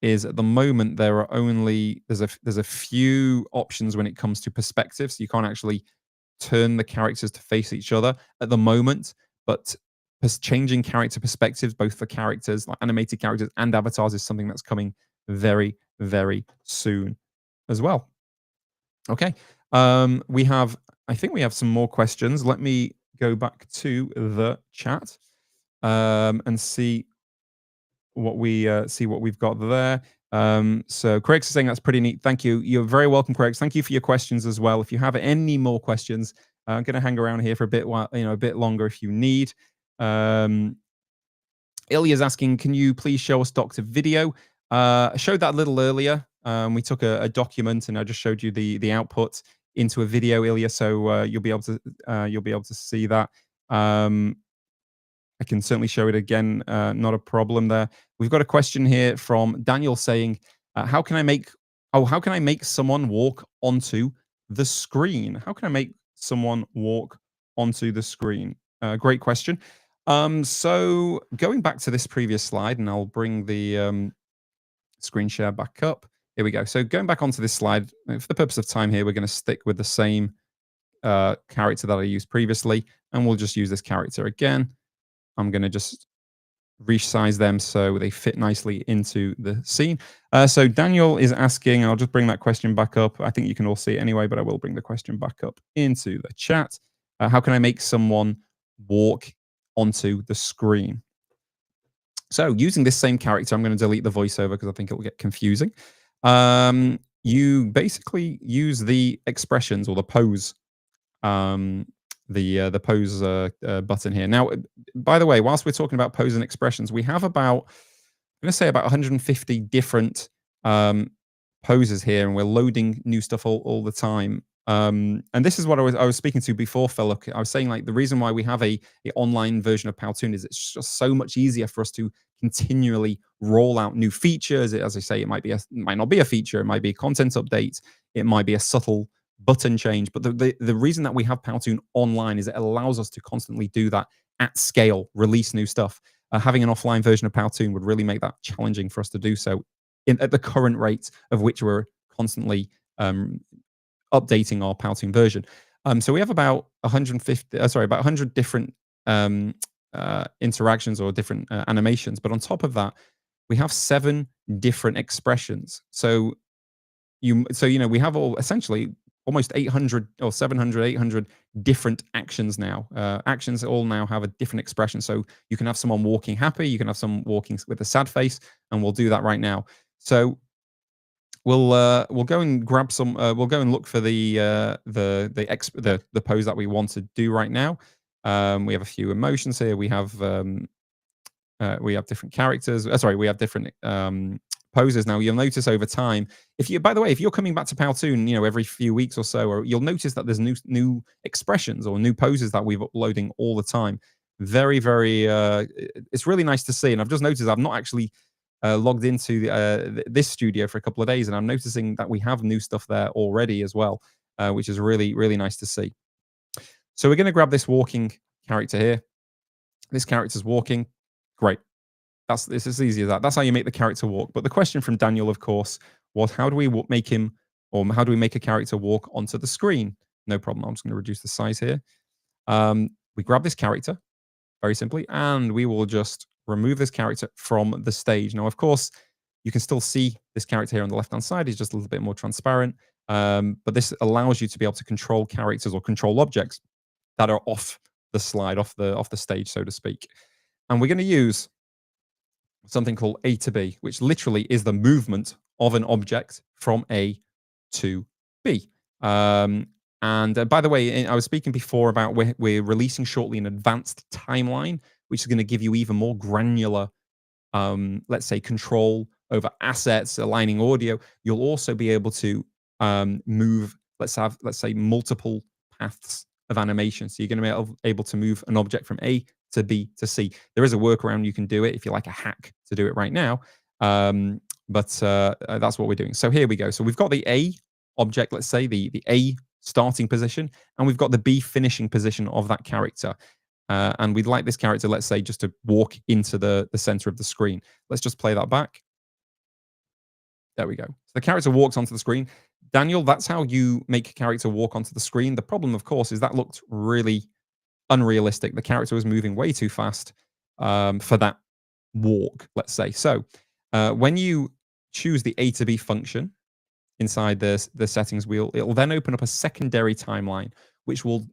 is at the moment there's a few options when it comes to perspective, so you can't actually turn the characters to face each other at the moment, but changing character perspectives both for characters like animated characters and avatars is something that's coming very, very soon as well. Okay. I think we have some more questions. Let me go back to the chat and see what we've got there. So Craig's saying that's pretty neat. Thank you. You're very welcome, Craig. Thank you for your questions as well. If you have any more questions, I'm going to hang around here for a bit while, a bit longer if you need. Ilya's asking, can you please show us Doctor video? I showed that a little earlier. We took a document and I just showed you the output into a video, Ilya. So you'll be able to see that. I can certainly show it again. Not a problem there. We've got a question here from Daniel saying, how can I make someone walk onto the screen? How can I make someone walk onto the screen? Great question. So going back to this previous slide, and I'll bring the screen share back up. Here we go. So going back onto this slide, for the purpose of time here, we're going to stick with the same character that I used previously, and we'll just use this character again. I'm going to just resize them so they fit nicely into the scene. So Daniel is asking, I'll just bring that question back up. I think you can all see it anyway, but I will bring the question back up into the chat. How can I make someone walk onto the screen? So using this same character, I'm going to delete the voiceover because I think it will get confusing. You basically use the expressions or the pose the pose button here. Now, by the way, whilst we're talking about pose and expressions, we have about 150 different poses here, and we're loading new stuff all the time. And this is what I was speaking to before, Philip. I was saying, like, the reason why we have a online version of Powtoon is it's just so much easier for us to continually roll out new features. As I say, it might not be a feature, it might be a content update, it might be a subtle button change, but the reason that we have Powtoon online is it allows us to constantly do that at scale, release new stuff. Having an offline version of Powtoon would really make that challenging for us to do so at the current rate of which we're constantly updating our Powtoon version. So we have about 100 different interactions or different animations, but on top of that, we have 7 different expressions. So we have essentially almost 800 or 700, 800 different actions now. Actions all now have a different expression. So you can have someone walking happy, you can have someone walking with a sad face, and we'll do that right now. So we'll go and grab some. We'll go and look for the pose that we want to do right now. We have a few emotions here. We have different characters. We have different poses. Now you'll notice over time, if you're coming back to Powtoon, every few weeks or so, or you'll notice that there's new expressions or new poses that we're uploading all the time. Very, very, it's really nice to see. And I've just noticed I've not actually logged into this studio for a couple of days, and I'm noticing that we have new stuff there already as well, which is really, really nice to see. So we're going to grab this walking character here. This character's walking. Great. It's as easy as that. That's how you make the character walk. But the question from Daniel, of course, was how do we make a character walk onto the screen? No problem. I'm just going to reduce the size here. We grab this character, very simply, and we will just remove this character from the stage. Now, of course, you can still see this character here on the left-hand side. It's just a little bit more transparent. But this allows you to be able to control characters or control objects that are off the slide, off the stage, so to speak. And we're going to use something called A to B, which literally is the movement of an object from A to B. And by the way, I was speaking before about we're releasing shortly an advanced timeline, which is going to give you even more granular, let's say, control over assets, aligning audio. You'll also be able to move, let's say, multiple paths of animation. So you're going to be able to move an object from A to B to C. There is a workaround you can do it if you like a hack to do it right now. But that's what we're doing. So here we go. So we've got the A object, let's say, the A starting position, and we've got the B finishing position of that character. And we'd like this character, let's say, just to walk into the center of the screen. Let's just play that back. There we go. So the character walks onto the screen. Daniel, that's how you make a character walk onto the screen. The problem, of course, is that looked really unrealistic. The character was moving way too fast for that walk, let's say. So when you choose the A to B function inside the settings wheel, it will then open up a secondary timeline, which will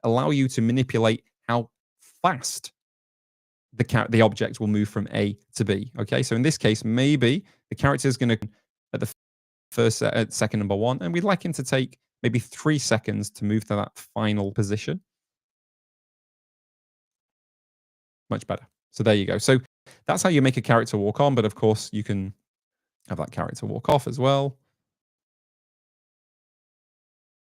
allow you to manipulate how fast the object will move from A to B. Okay, so in this case, maybe the character is going to at the first at second number 1, and we'd like him to take maybe 3 seconds to move to that final position. Much better. So there you go. So that's how you make a character walk on, but of course you can have that character walk off as well.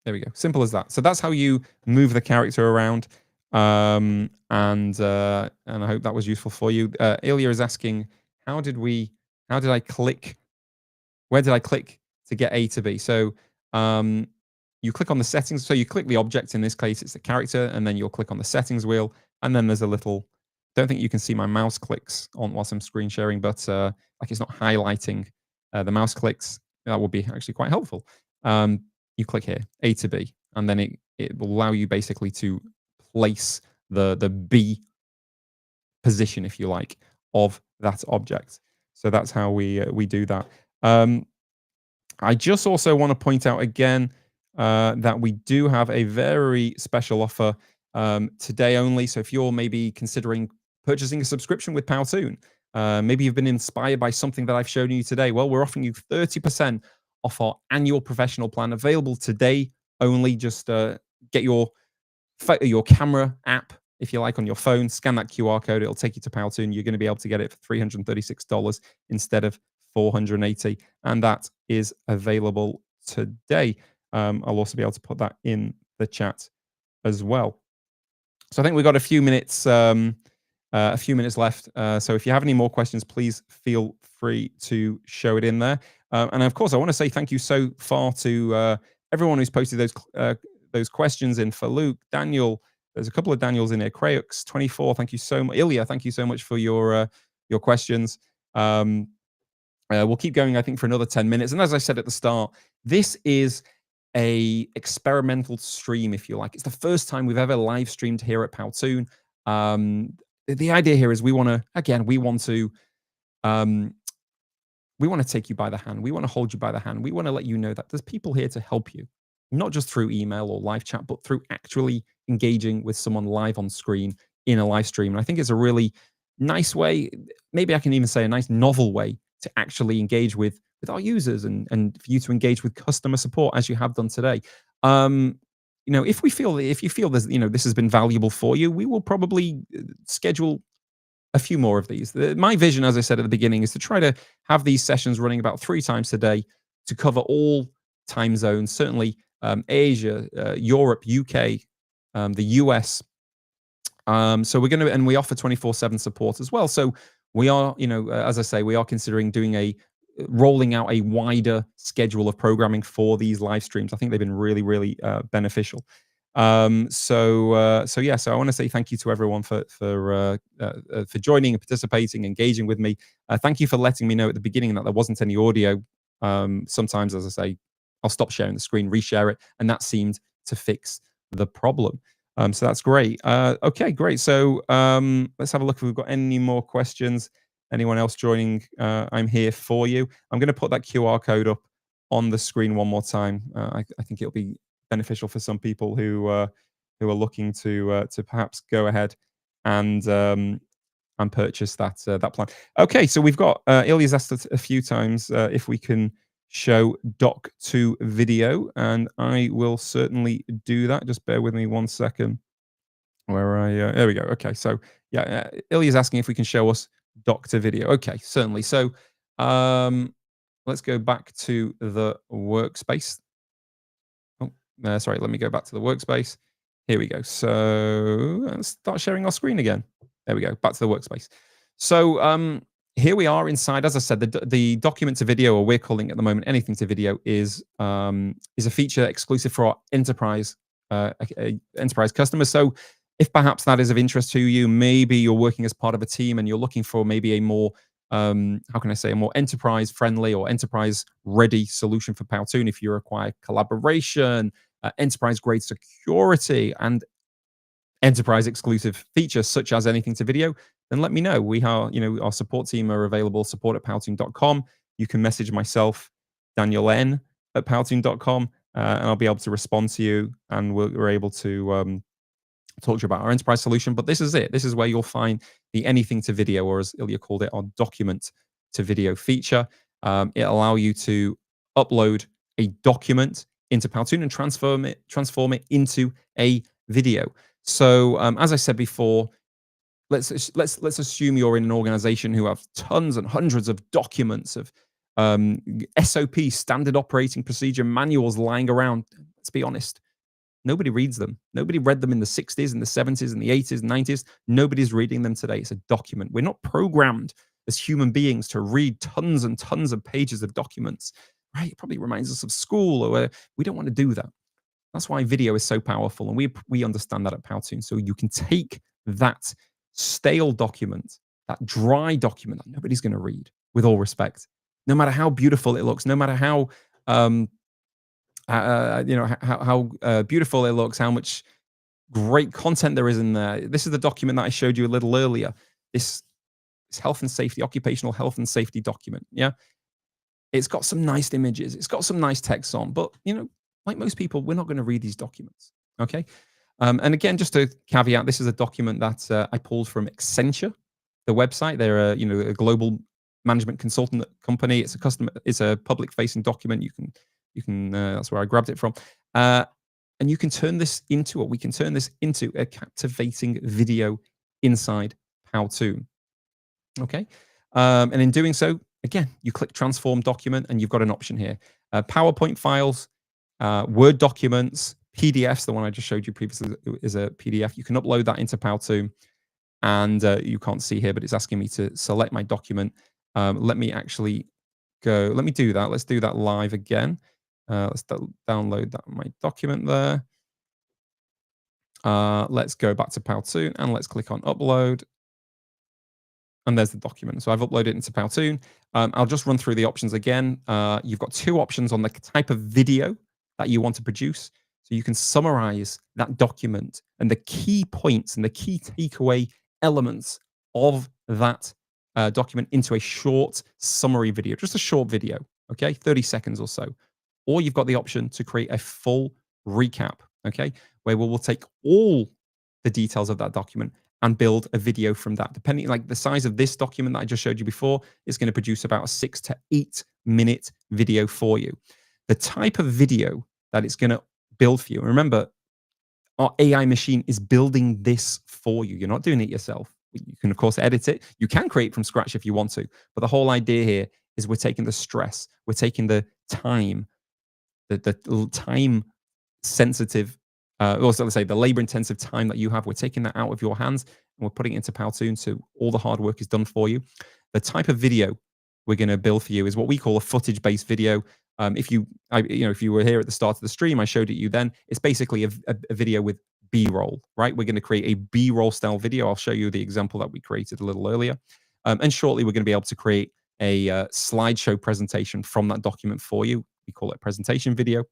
There we go. Simple as that. So that's how you move the character around. And I hope that was useful for you. Ilya is asking, where did I click to get A to B? So you click on the settings. So you click the object, in this case, it's the character, and then you'll click on the settings wheel. And then there's a little, don't think you can see my mouse clicks on whilst I'm screen sharing, but like it's not highlighting the mouse clicks. That would be actually quite helpful. You click here, A to B, and then it will allow you basically to place the B position, if you like, of that object. So that's how we do that. I just also want to point out again that we do have a very special offer today only. So if you're maybe considering purchasing a subscription with Powtoon, maybe you've been inspired by something that I've shown you today. Well, we're offering you 30% off our annual professional plan, available today only. Just get your camera app, if you like, on your phone, scan that QR code, it'll take you to Powtoon. You're going to be able to get it for $336 instead of $480, and that is available today. I'll also be able to put that in the chat as well. So I think we've got a few minutes left. So if you have any more questions, please feel free to show it in there. And of course, I want to say thank you so far to everyone who's posted those questions in. For Luke, Daniel, there's a couple of Daniels in here. Crayux 24, thank you so much. Ilya, thank you so much for your questions. We'll keep going, I think, for another 10 minutes. And as I said at the start, this is a experimental stream, if you like. It's the first time we've ever live streamed here at Powtoon. The idea here is we want to take you by the hand. We want to hold you by the hand. We want to let you know that there's people here to help you, not just through email or live chat, but through actually engaging with someone live on screen in a live stream. And I think it's a really nice way, maybe I can even say a nice novel way, to actually engage with our users and for you to engage with customer support as you have done today. If you feel there's, this has been valuable for you, we will probably schedule a few more of these. My vision, as I said at the beginning, is to try to have these sessions running about 3 times a day to cover all time zones, certainly Asia, Europe, UK, the US. So we're going to, and we offer 24/7 support as well. So we are, as I say, we are considering rolling out a wider schedule of programming for these live streams. I think they've been really, really beneficial. So I want to say thank you to everyone for joining and participating, engaging with me. Thank you for letting me know at the beginning that there wasn't any audio. Sometimes, as I say, I'll stop sharing the screen, reshare it, and that seemed to fix the problem. So that's great. Okay, great. So let's have a look if we've got any more questions. Anyone else joining? I'm here for you. I'm going to put that QR code up on the screen one more time. I think it'll be beneficial for some people who are looking to perhaps go ahead and purchase that plan. Okay, so we've got Ilya's asked a few times if we can show doc to video, and I will certainly do that. Just bear with me 1 second. There we go. Okay, so yeah, Ilya's asking if we can show us doc to video. Okay, certainly. So let's go back to the workspace. Oh, sorry, let me go back to the workspace. Here we go. So let's start sharing our screen again. There we go, back to the workspace. So here we are inside. As I said, the document to video, or we're calling it at the moment anything to video, is a feature exclusive for our enterprise customers. So if perhaps that is of interest to you, maybe you're working as part of a team and you're looking for maybe a more how can I say, a more enterprise friendly or enterprise ready solution for Powtoon. If you require collaboration, enterprise grade security, and enterprise exclusive features such as anything to video, then let me know. We are, our support team are available, support@powtoon.com. You can message myself, Daniel N, at powtoon.com, and I'll be able to respond to you, and we're able to talk to you about our enterprise solution. But this is it. This is where you'll find the anything to video, or as Ilya called it, our document to video feature. It allows you to upload a document into Powtoon and transform it into a video. So as I said before, let's assume you're in an organization who have tons and hundreds of documents of SOP, standard operating procedure manuals lying around. Let's be honest. Nobody reads them. Nobody read them in the 60s and the 70s and the 80s and 90s. Nobody's reading them today. It's a document. We're not programmed as human beings to read tons and tons of pages of documents, right? It probably reminds us of school, or we don't want to do that. That's why video is so powerful, and we understand that at Powtoon. So you can take that stale document, that dry document that nobody's going to read, with all respect, no matter how beautiful it looks, no matter how how beautiful it looks, how much great content there is in there. This is the document that I showed you a little earlier. This health and safety, occupational health and safety document. Yeah, it's got some nice images, it's got some nice text on, but like most people, we're not going to read these documents. Okay, and again, just to caveat, this is a document that I pulled from Accenture, the website. They're a global management consultant company. It's a public facing document. You can that's where I grabbed it from. And you can turn this into, or we can turn this into, a captivating video inside Powtoon. Okay, and in doing so, again, you click transform document, and you've got an option here: PowerPoint files, Word documents, PDFs. The one I just showed you previously is a PDF. You can upload that into Powtoon, and you can't see here, but it's asking me to select my document. Let me actually go. Let me do that. Let's do that live again. Let's download my document there. Let's go back to Powtoon, and let's click on upload. And there's the document. So I've uploaded it into Powtoon. I'll just run through the options again. You've got two options on the type of video that you want to produce. So you can summarize that document and the key points and the key takeaway elements of that document into a short summary video, just a short video, okay, 30 seconds or so. Or you've got the option to create a full recap, okay, where we will take all the details of that document and build a video from that. Depending, like the size of this document that I just showed you before, is going to produce about a 6 to 8 minute video for you. The type of video that it's going to build for you. And remember, our AI machine is building this for you. You're not doing it yourself. You can, of course, edit it. You can create from scratch if you want to. But the whole idea here is we're taking the stress, we're taking the time, the time sensitive, also let's say the labor intensive time that you have, we're taking that out of your hands and we're putting it into Powtoon, so all the hard work is done for you. The type of video we're going to build for you is what we call a footage based video. If you were here at the start of the stream, I showed it you then. It's basically a video with B-roll, right? We're going to create a B-roll style video. I'll show you the example that we created a little earlier. And shortly, we're going to be able to create a slideshow presentation from that document for you. We call it a presentation video,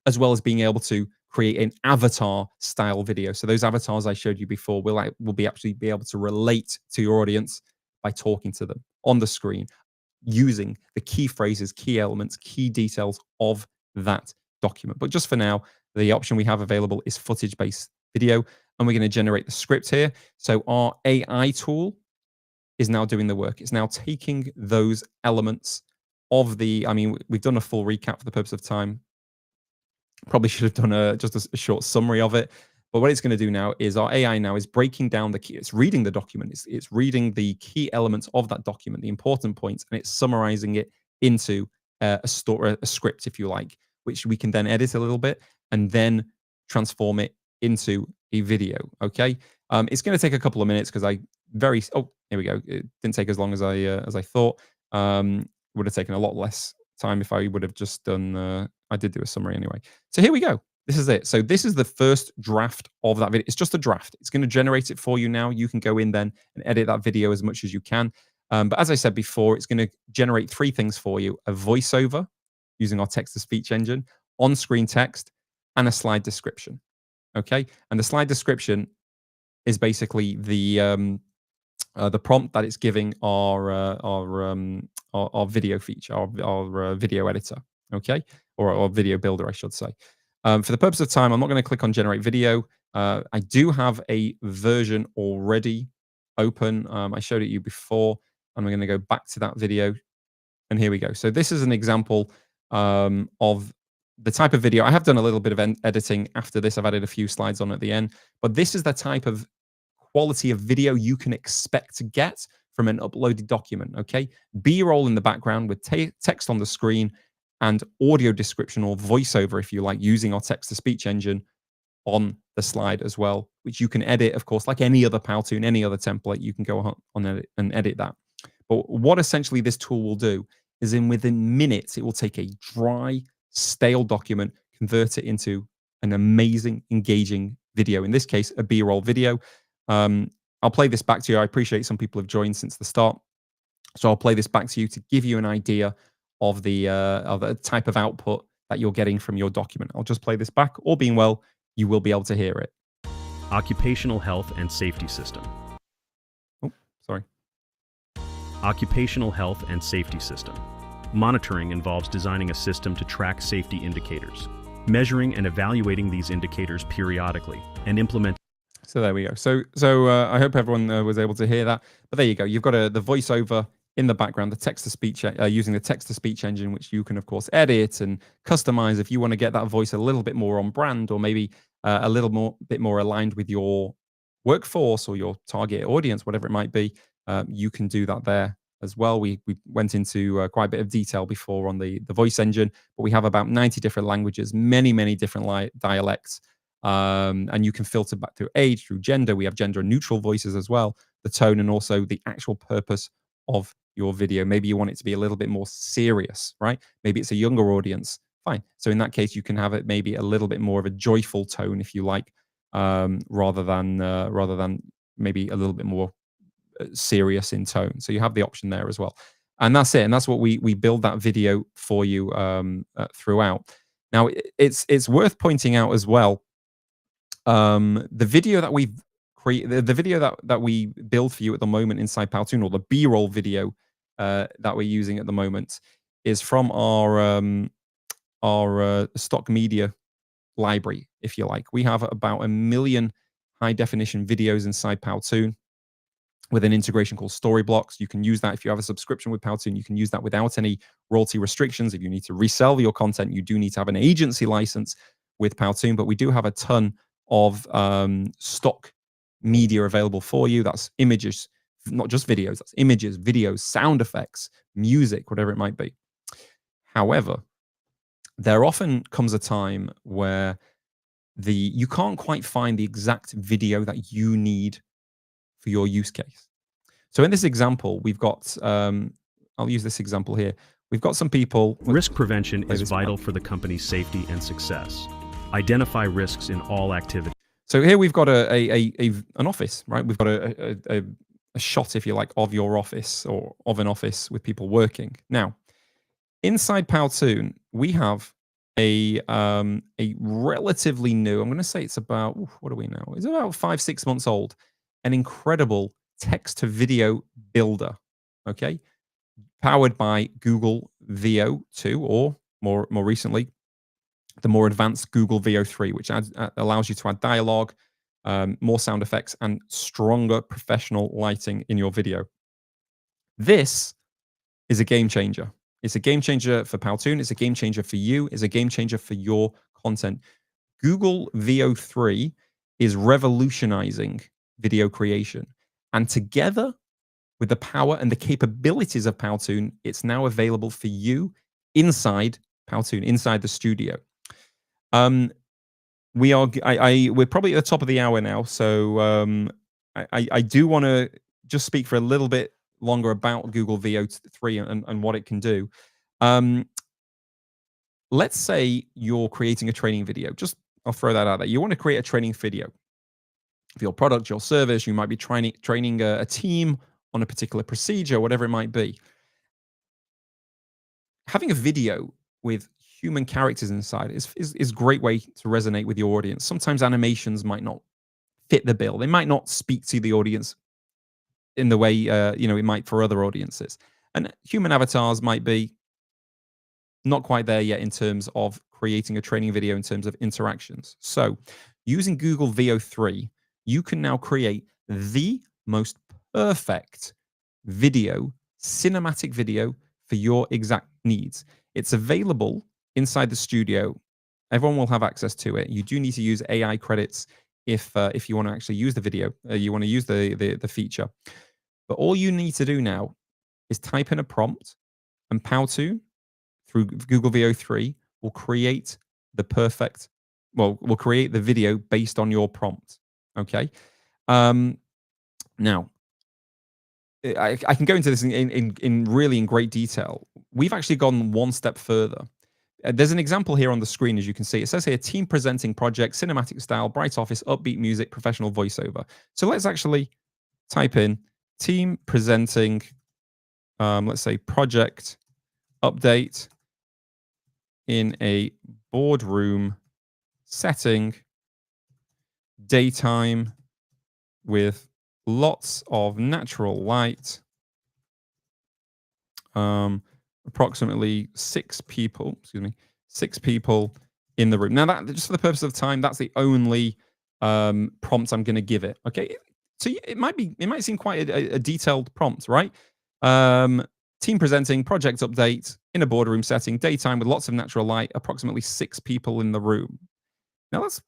as well as being able to create an avatar style video. So those avatars I showed you before will actually be able to relate to your audience by talking to them on the screen, using the key phrases, key elements, key details of that document. But just for now, the option we have available is footage-based video, and we're going to generate the script here. So our AI tool is now doing the work. It's now taking those elements of the, we've done a full recap for the purpose of time. Probably should have done just a short summary of it. But what it's going to do now is our AI now is breaking down the key. It's reading the document. It's reading the key elements of that document, the important points, and it's summarizing it into a script, if you like, which we can then edit a little bit and then transform it into a video. Okay. It's going to take a couple of minutes because Here we go. It didn't take as long as I thought. Would have taken a lot less time if I would have just done. I did do a summary anyway. So here we go. This is it. So this is the first draft of that video. It's just a draft. It's going to generate it for you now. You can go in then and edit that video as much as you can. But as I said before, it's going to generate 3 things for you: a voiceover using our text-to-speech engine, on-screen text, and a slide description. Okay, and the slide description is basically the prompt that it's giving our video feature, our video editor. Okay, or video builder, I should say. For the purpose of time, I'm not going to click on generate video. I do have a version already open. I showed it you before. I'm going to go back to that video, and here we go. So this is an example of the type of video. I have done a little bit of editing after this. I've added a few slides on at the end, but this is the type of quality of video you can expect to get from an uploaded document. Okay, B-roll in the background with text on the screen and audio description or voiceover, if you like, using our text-to-speech engine on the slide as well, which you can edit, of course, like any other Powtoon, any other template. You can go on edit and edit that. But what essentially this tool will do is within minutes, it will take a dry, stale document, convert it into an amazing, engaging video. In this case, a B-roll video. I'll play this back to you. I appreciate some people have joined since the start. So I'll play this back to you to give you an idea of the type of output that you're getting from your document. I'll just play this back. All being well, you will be able to hear it. Occupational health and safety system. Oh, sorry. Occupational health and safety system. Monitoring involves designing a system to track safety indicators, measuring and evaluating these indicators periodically, and implementing. So there we go. So I hope everyone was able to hear that. But there you go. You've got the voiceover in the background, the text-to-speech, using the text-to-speech engine, which you can, of course, edit and customize if you want to get that voice a little bit more on brand, or maybe a little bit more aligned with your workforce or your target audience, whatever it might be. You can do that there as well. We went into quite a bit of detail before on the voice engine, but we have about 90 different languages, many different dialects. And you can filter back through age, through gender. We have gender neutral voices as well, the tone, and also the actual purpose of your video. Maybe you want it to be a little bit more serious, right? Maybe it's a younger audience. Fine. So in that case, you can have it maybe a little bit more of a joyful tone, if you like, rather than maybe a little bit more serious in tone. So you have the option there as well. And that's it. And that's what we build that video for you throughout. Now, it's worth pointing out as well, the video that we've created, the video that we build for you at the moment inside Powtoon, or the B-roll video that we're using at the moment, is from our stock media library, if you like. We have about 1 million high definition videos inside Powtoon with an integration called Storyblocks. You can use that if you have a subscription with Powtoon. You can use that without any royalty restrictions. If you need to resell your content, you do need to have an agency license with Powtoon, but we do have a ton of stock media available for you. That's images, not just videos. That's images, videos, sound effects, music, whatever it might be. However, there often comes a time where you can't quite find the exact video that you need for your use case. So in this example, we've got, I'll use this example here. We've got some people. Risk prevention is vital for the company's safety and success. Identify risks in all activities. So here we've got an office, right? We've got a shot, if you like, of your office, or of an office with people working. Now, inside Powtoon, we have a relatively new, I'm going to say it's about, what are we now? It's about 5-6 months old, an incredible text to video builder, okay? Powered by Google Veo 2, or more recently, the more advanced Google Veo 3, which allows you to add dialogue, more sound effects, and stronger professional lighting in your video. This is a game changer. It's a game changer for Powtoon. It's a game changer for you. It's a game changer for your content. Google Veo 3 is revolutionizing video creation. And together with the power and the capabilities of Powtoon, it's now available for you inside Powtoon, inside the studio. We're probably at the top of the hour now, so I do want to just speak for a little bit longer about Google VO3 and what it can do. Let's say you're creating a training video. I'll throw that out there. You want to create a training video for your product, your service. You might be training a team on a particular procedure, whatever it might be. Having a video with human characters inside is a great way to resonate with your audience. Sometimes animations might not fit the bill. They might not speak to the audience in the way it might for other audiences. And human avatars might be not quite there yet in terms of creating a training video in terms of interactions. So using Google VO3, you can now create the most perfect video, cinematic video for your exact needs. It's available inside the studio. Everyone will have access to it. You do need to use AI credits if you want to actually use the video, you want to use the feature. But all you need to do now is type in a prompt, and Powtoon through Google VO3 will create will create the video based on your prompt. Okay. Now, I can go into this in really great detail. We've actually gone one step further. There's an example here on the screen, as you can see. It says here, team presenting project, cinematic style, bright office, upbeat music, professional voiceover. So let's actually type in team presenting, let's say project update in a boardroom setting, daytime with lots of natural light, approximately 6 people in the room. Now, that just for the purpose of time, that's the only prompt I'm going to give it. Okay, so it might seem quite a detailed prompt, right? Team presenting, project update in a boardroom setting, daytime with lots of natural light, approximately 6 people in the room. Now, that's,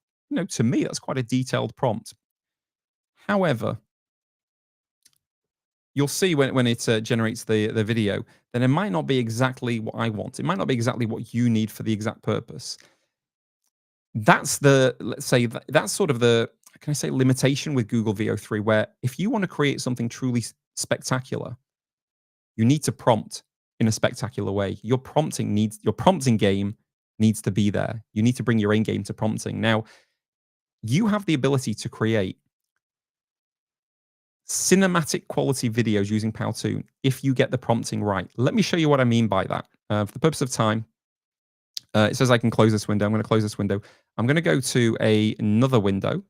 to me, that's quite a detailed prompt. However, you'll see when it generates the video, then it might not be exactly what I want. It might not be exactly what you need for the exact purpose. That's that's sort of the, can I say, limitation with Google VO3, where if you want to create something truly spectacular, you need to prompt in a spectacular way. Your prompting game needs to be there. You need to bring your A game to prompting. Now, you have the ability to create cinematic quality videos using Powtoon if you get the prompting right. Let me show you what I mean by that. For the purpose of time, it says I can close this window. I'm going to close this window. I'm going to go to another window,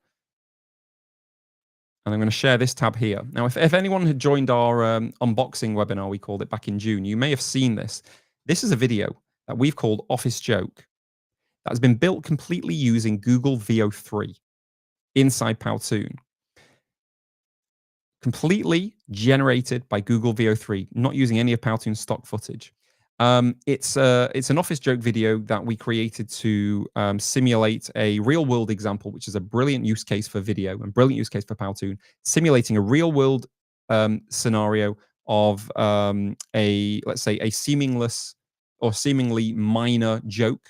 and I'm going to share this tab here. Now, if anyone had joined our unboxing webinar, we called it back in June, you may have seen this. This is a video that we've called Office Joke that has been built completely using Google VO3 inside Powtoon. Completely generated by Google VO3, not using any of Powtoon's stock footage. It's an office joke video that we created to simulate a real-world example, which is a brilliant use case for video and brilliant use case for Powtoon, simulating a real-world scenario of let's say, a seamless or seemingly minor joke,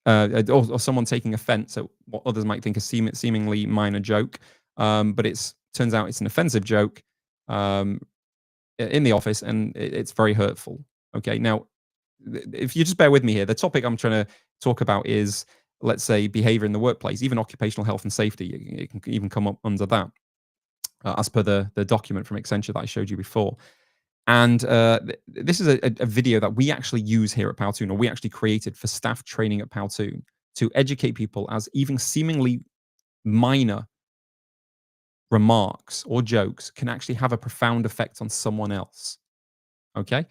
or someone taking offense at what others might think a seemingly minor joke. But turns out it's an offensive joke in the office, and it's very hurtful. Okay, now, if you just bear with me here, the topic I'm trying to talk about is, let's say, behavior in the workplace, even occupational health and safety. It can even come up under that, as per the document from Accenture that I showed you before. And this is a video that we actually use here at Powtoon, or we actually created for staff training at Powtoon to educate people as even seemingly minor remarks or jokes can actually have a profound effect on someone else. Okay,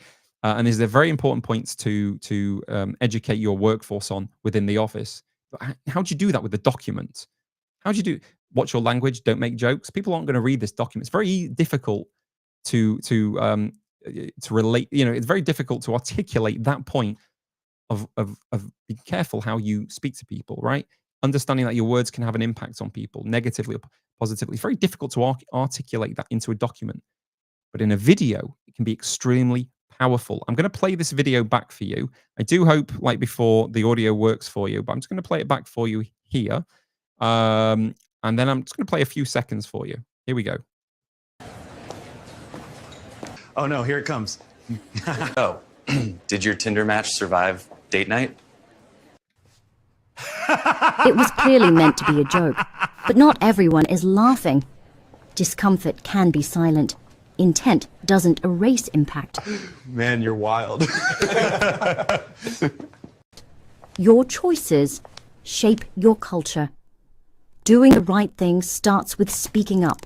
and these are very important points to educate your workforce on within the office. But how do you do that with the document? How do you do? Watch your language. Don't make jokes. People aren't going to read this document. It's very difficult to relate. It's very difficult to articulate that point of be careful how you speak to people, right? Understanding that your words can have an impact on people, negatively or positively. It's very difficult to articulate that into a document. But in a video, it can be extremely powerful. I'm going to play this video back for you. I do hope, like before, the audio works for you, but I'm just going to play it back for you here. And then I'm just going to play a few seconds for you. Here we go. Oh no, here it comes. Oh, did your Tinder match survive date night? It was clearly meant to be a joke, but not everyone is laughing. Discomfort can be silent. Intent doesn't erase impact. Man, you're wild. Your choices shape your culture. Doing the right thing starts with speaking up.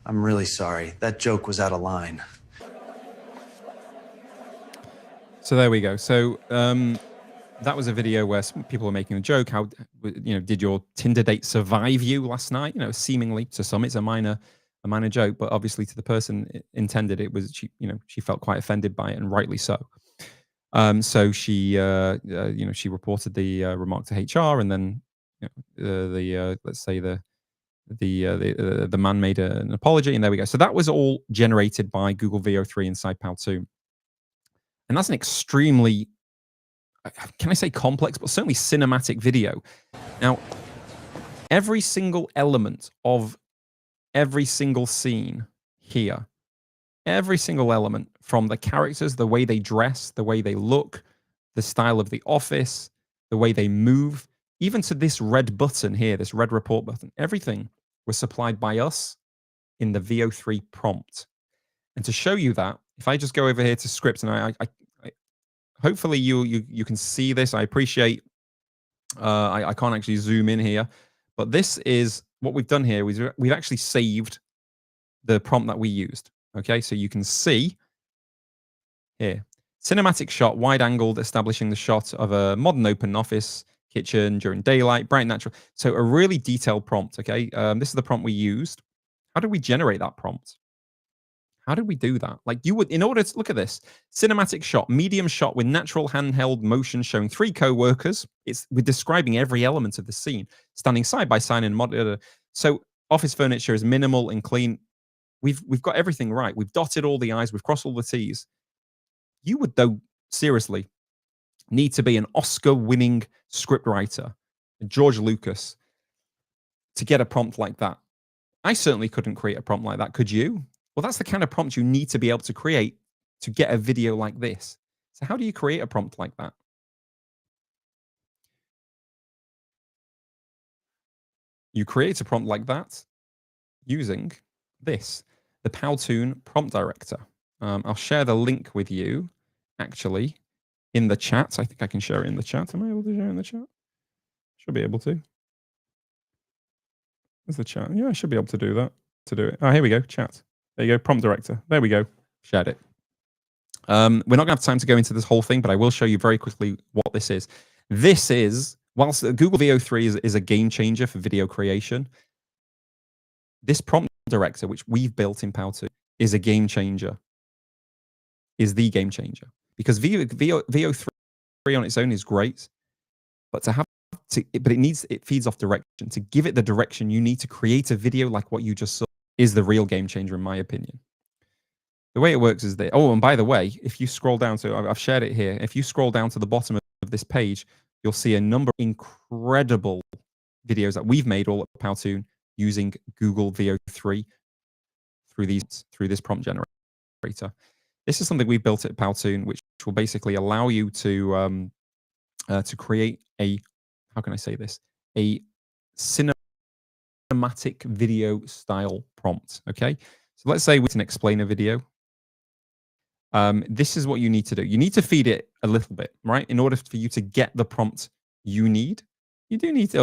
I'm really sorry. That joke was out of line. So there we go. So that was a video where some people were making a joke. How, did your Tinder date survive you last night? Seemingly to some, it's a minor joke, but obviously to the person intended, it was she felt quite offended by it, and rightly so. So she she reported the remark to HR, and then let's say the man made an apology, and there we go. So that was all generated by Google VO3 inside Powtoon, and that's an extremely, can I say complex, but certainly cinematic video. Now, every single element of every single scene here, every single element, from the characters, the way they dress, the way they look, the style of the office, the way they move, even to this red button here, this red report button, everything was supplied by us in the VO3 prompt. And to show you that, if I just go over here to script, and I hopefully you can see this. I appreciate I can't actually zoom in here, but this is what we've done here. We've actually saved the prompt that we used. Okay, so you can see here, cinematic shot, wide angled, establishing the shot of a modern open office kitchen during daylight, bright natural. So a really detailed prompt. Okay, this is the prompt we used. How did we generate that prompt? How did we do that? Like, you would, in order to look at this cinematic shot, medium shot with natural handheld motion showing 3 co-workers. We're describing every element of the scene, standing side by side in mod. So office furniture is minimal and clean. We've got everything right. We've dotted all the I's. We've crossed all the T's. You would, though, seriously need to be an Oscar-winning scriptwriter, George Lucas, to get a prompt like that. I certainly couldn't create a prompt like that. Could you? Well, that's the kind of prompt you need to be able to create to get a video like this. So how do you create a prompt like that? You create a prompt like that using this, the Powtoon prompt director. I'll share the link with you, actually, in the chat. I think I can share it in the chat. Am I able to share it in the chat? Should be able to. Where's the chat? Yeah, I should be able to do that. Oh, here we go, chat. There you go, prompt director. There we go. Shared it. We're not going to have time to go into this whole thing, but I will show you very quickly what this is. This is, whilst Google VO3 is a game changer for video creation, this prompt director, which we've built in Powtoon, is a game changer. Is the game changer. Because VO3 on its own is great, but it feeds off direction. To give it the direction you need to create a video like what you just saw is the real game changer, in my opinion. The way it works is that, oh, and by the way, if you scroll down to, I've shared it here, if you scroll down to the bottom of this page, you'll see a number of incredible videos that we've made all at Powtoon using Google VO3 through this prompt generator. This is something we've built at Powtoon, which will basically allow you to create a, how can I say this, a cinematic video style prompt. Okay, so let's say we can explain a video. This is what you need to do. You need to feed it a little bit, right? In order for you to get the prompt you need, you do need to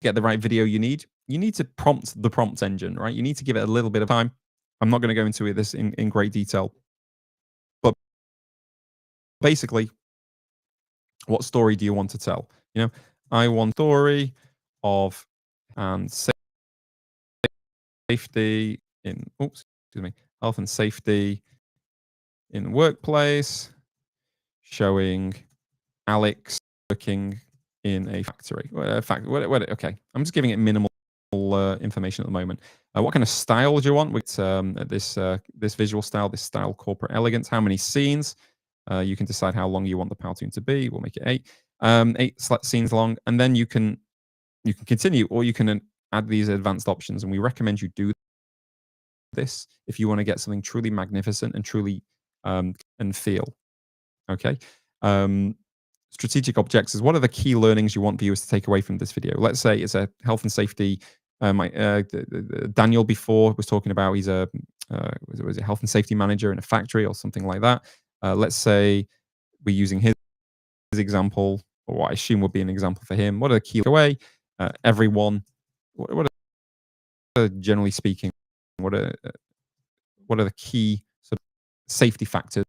get the right video you need. You need to prompt the prompt engine, right? You need to give it a little bit of time. I'm not going to go into this in great detail, but basically, what story do you want to tell? You know, I want a story of safety in, health and safety in the workplace, showing Alex working in a factory. Okay, I'm just giving it minimal information at the moment. What kind of style do you want with this visual style, this style corporate elegance? How many scenes? You can decide how long you want the Powtoon to be. We'll make it 8 scenes long, and then you can continue, or you can add these advanced options, and we recommend you do this if you want to get something truly magnificent and truly and feel. Okay. Strategic objectives. What are the key learnings you want viewers to take away from this video? Let's say it's a health and safety. Daniel before was talking about he's a was a health and safety manager in a factory or something like that. Let's say we're using his example, or what I assume would be an example for him. What are the key away? Everyone. What are, generally speaking, what are the key sort of safety factors,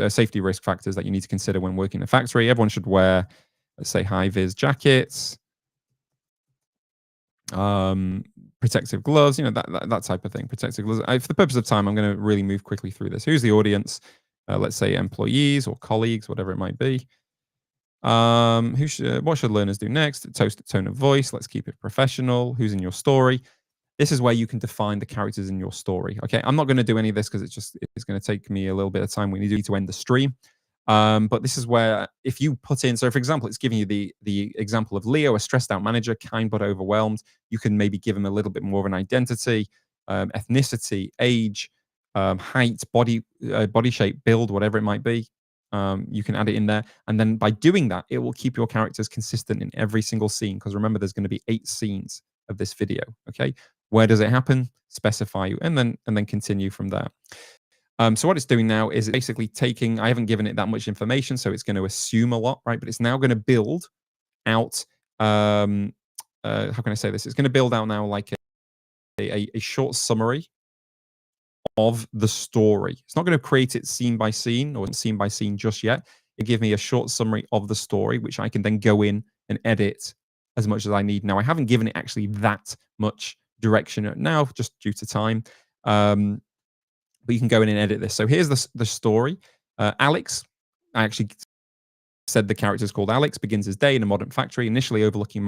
safety risk factors that you need to consider when working in a factory? Everyone should wear, let's say, high-vis jackets, protective gloves, that type of thing. Protective gloves. For the purpose of time, I'm going to really move quickly through this. Who's the audience? Let's say employees or colleagues, whatever it might be. What should learners do next? Tone of voice. Let's keep it professional. Who's in your story? This is where you can define the characters in your story. Okay, I'm not going to do any of this because it's going to take me a little bit of time. We need to end the stream. But this is where if you put in, so for example, it's giving you the example of Leo, a stressed out manager, kind but overwhelmed. You can maybe give him a little bit more of an identity, ethnicity, age, height, body shape, build, whatever it might be. You can add it in there. And then by doing that, it will keep your characters consistent in every single scene. Because remember, there's going to be 8 scenes of this video. Okay. Where does it happen? Specify you, and then continue from there. So what it's doing now is it's basically taking, I haven't given it that much information, so it's going to assume a lot, right? But it's now going to build out, how can I say this? It's going to build out now like a short summary of the story. It's not going to create it scene by scene or scene by scene just yet. It give me a short summary of the story, which I can then go in and edit as much as I need. Now, I haven't given it actually that much direction now, just due to time. But you can go in and edit this. So here's the story. Alex, I actually said the character is called Alex, begins his day in a modern factory, initially overlooking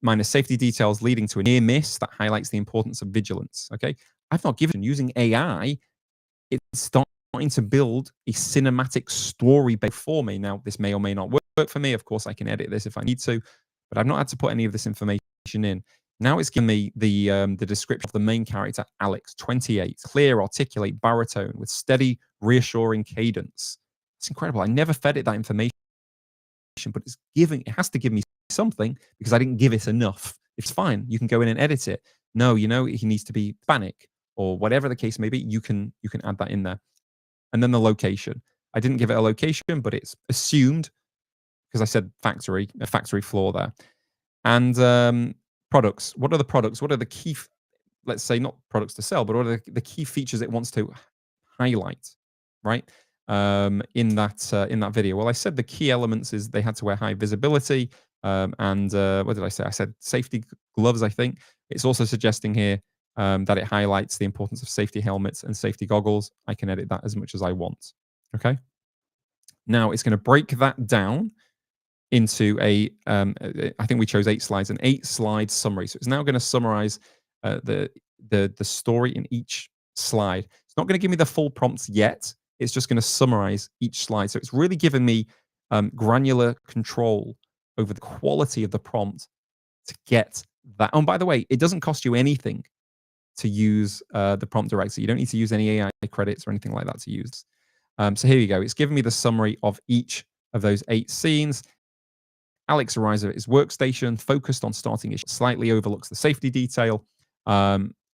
minor safety details, leading to a near miss that highlights the importance of vigilance. Okay, I've not given, using AI, it's starting to build a cinematic story for me. Now, this may or may not work for me. Of course, I can edit this if I need to, but I've not had to put any of this information in. Now it's giving me the description of the main character, Alex, 28, clear, articulate, baritone with steady, reassuring cadence. It's incredible. I never fed it that information, but it has to give me something because I didn't give it enough. It's fine. You can go in and edit it. No, he needs to be Hispanic or whatever the case may be. You can add that in there. And then the location. I didn't give it a location, but it's assumed because I said factory, a factory floor there. And products. What are the products? What are the key, let's say not products to sell, but what are the key features it wants to highlight, right? In that video. Well, I said the key elements is they had to wear high visibility. And what did I say? I said safety gloves, I think. It's also suggesting here that it highlights the importance of safety helmets and safety goggles. I can edit that as much as I want. Okay. Now it's going to break that down into I think we chose 8 slides, an 8-slide summary. So it's now going to summarize the story in each slide. It's not going to give me the full prompts yet. It's just going to summarize each slide. So it's really giving me granular control over the quality of the prompt to get that. Oh, and by the way, it doesn't cost you anything to use the prompt director. You don't need to use any AI credits or anything like that to use. So here you go. It's giving me the summary of each of those 8 scenes. Alex arrives at his workstation, focused on starting issues, slightly overlooks the safety detail.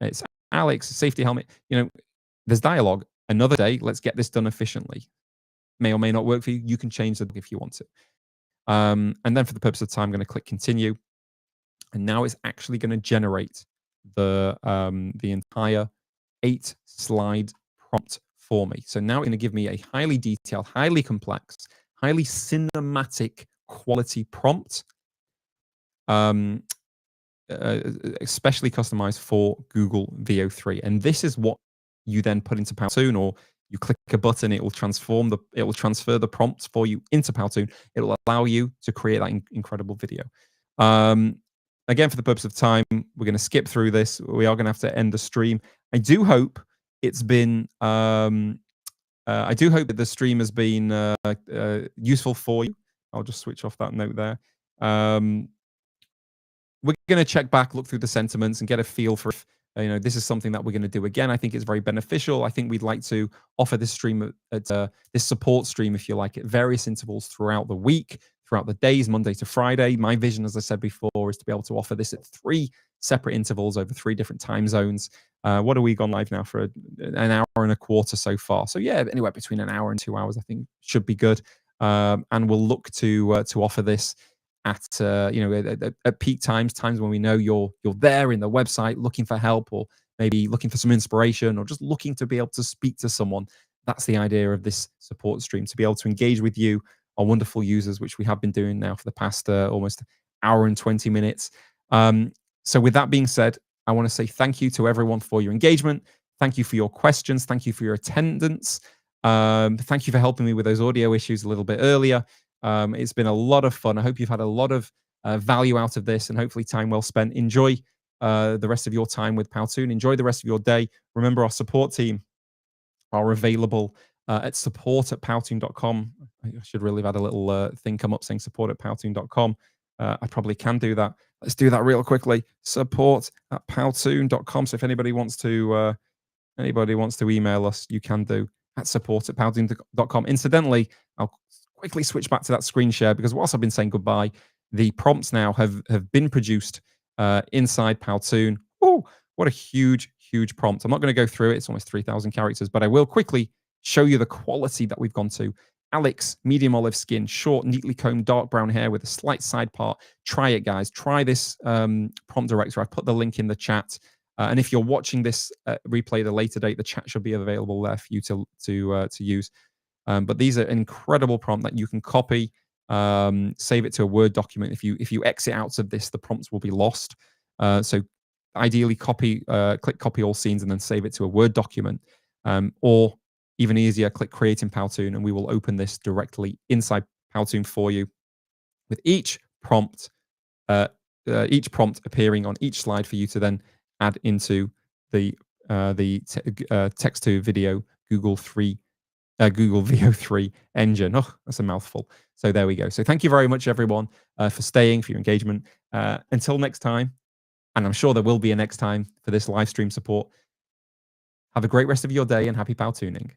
It's Alex, safety helmet. There's dialogue. Another day, let's get this done efficiently. May or may not work for you. You can change it if you want to. And then for the purpose of time, I'm going to click continue. And now it's actually going to generate the entire 8-slide prompt for me. So now it's going to give me a highly detailed, highly complex, highly cinematic quality prompt, especially customized for Google VO3. And this is what you then put into Powtoon, or you click a button, it will transfer the prompts for you into Powtoon. It will allow you to create that incredible video. Again, for the purpose of time, we're going to skip through this. We are going to have to end the stream. I do hope it's been I do hope that the stream has been useful for you. I'll just switch off that note there. we're going to check back, look through the sentiments, and get a feel for if this is something that we're going to do again. I think it's very beneficial. I think we'd like to offer this stream at this support stream, if you like, at various intervals throughout the week, throughout the days, Monday to Friday. My vision, as I said before, is to be able to offer this at 3 separate intervals over 3 different time zones. What have we gone live now for an hour and a quarter so far? So yeah, anywhere between an hour and 2 hours, I think should be good. And we'll look to offer this at at peak times when we know you're there in the website looking for help, or maybe looking for some inspiration, or just looking to be able to speak to someone. That's the idea of this support stream, to be able to engage with you, our wonderful users, which we have been doing now for the past almost hour and 20 minutes. So with that being said, I want to say thank you to everyone for your engagement. Thank you for your questions. Thank you for your attendance. Thank you for helping me with those audio issues a little bit earlier. It's been a lot of fun. I hope you've had a lot of value out of this, and hopefully time well spent. Enjoy the rest of your time with Powtoon. Enjoy the rest of your day. Remember, our support team are available at support@powtoon.com. I should really have had a little thing come up saying support@powtoon.com. I probably can do that. Let's do that real quickly. Support@powtoon.com. So if anybody wants to email us, you can do at support@powtoon.com. Incidentally, I'll quickly switch back to that screen share, because whilst I've been saying goodbye, the prompts now have been produced inside Powtoon. Oh, what a huge prompt. I'm not going to go through it. It's almost 3,000 characters, but I will quickly show you the quality that we've gone to. Alex, medium olive skin, short, neatly combed, dark brown hair with a slight side part. Try it, guys. Try this prompt director. I've put the link in the chat. And if you're watching this replay at a later date, the chat should be available there for you to use. But these are an incredible prompt that you can copy, save it to a Word document. If you exit out of this, the prompts will be lost. So ideally, click copy all scenes and then save it to a Word document. Or even easier, click create in Powtoon, and we will open this directly inside Powtoon for you, with each prompt appearing on each slide for you to then add into the text to video Google VO3 engine. Oh, that's a mouthful. So there we go. So thank you very much, everyone, for staying, for your engagement. Until next time, and I'm sure there will be a next time for this live stream support. Have a great rest of your day, and happy Powtooning.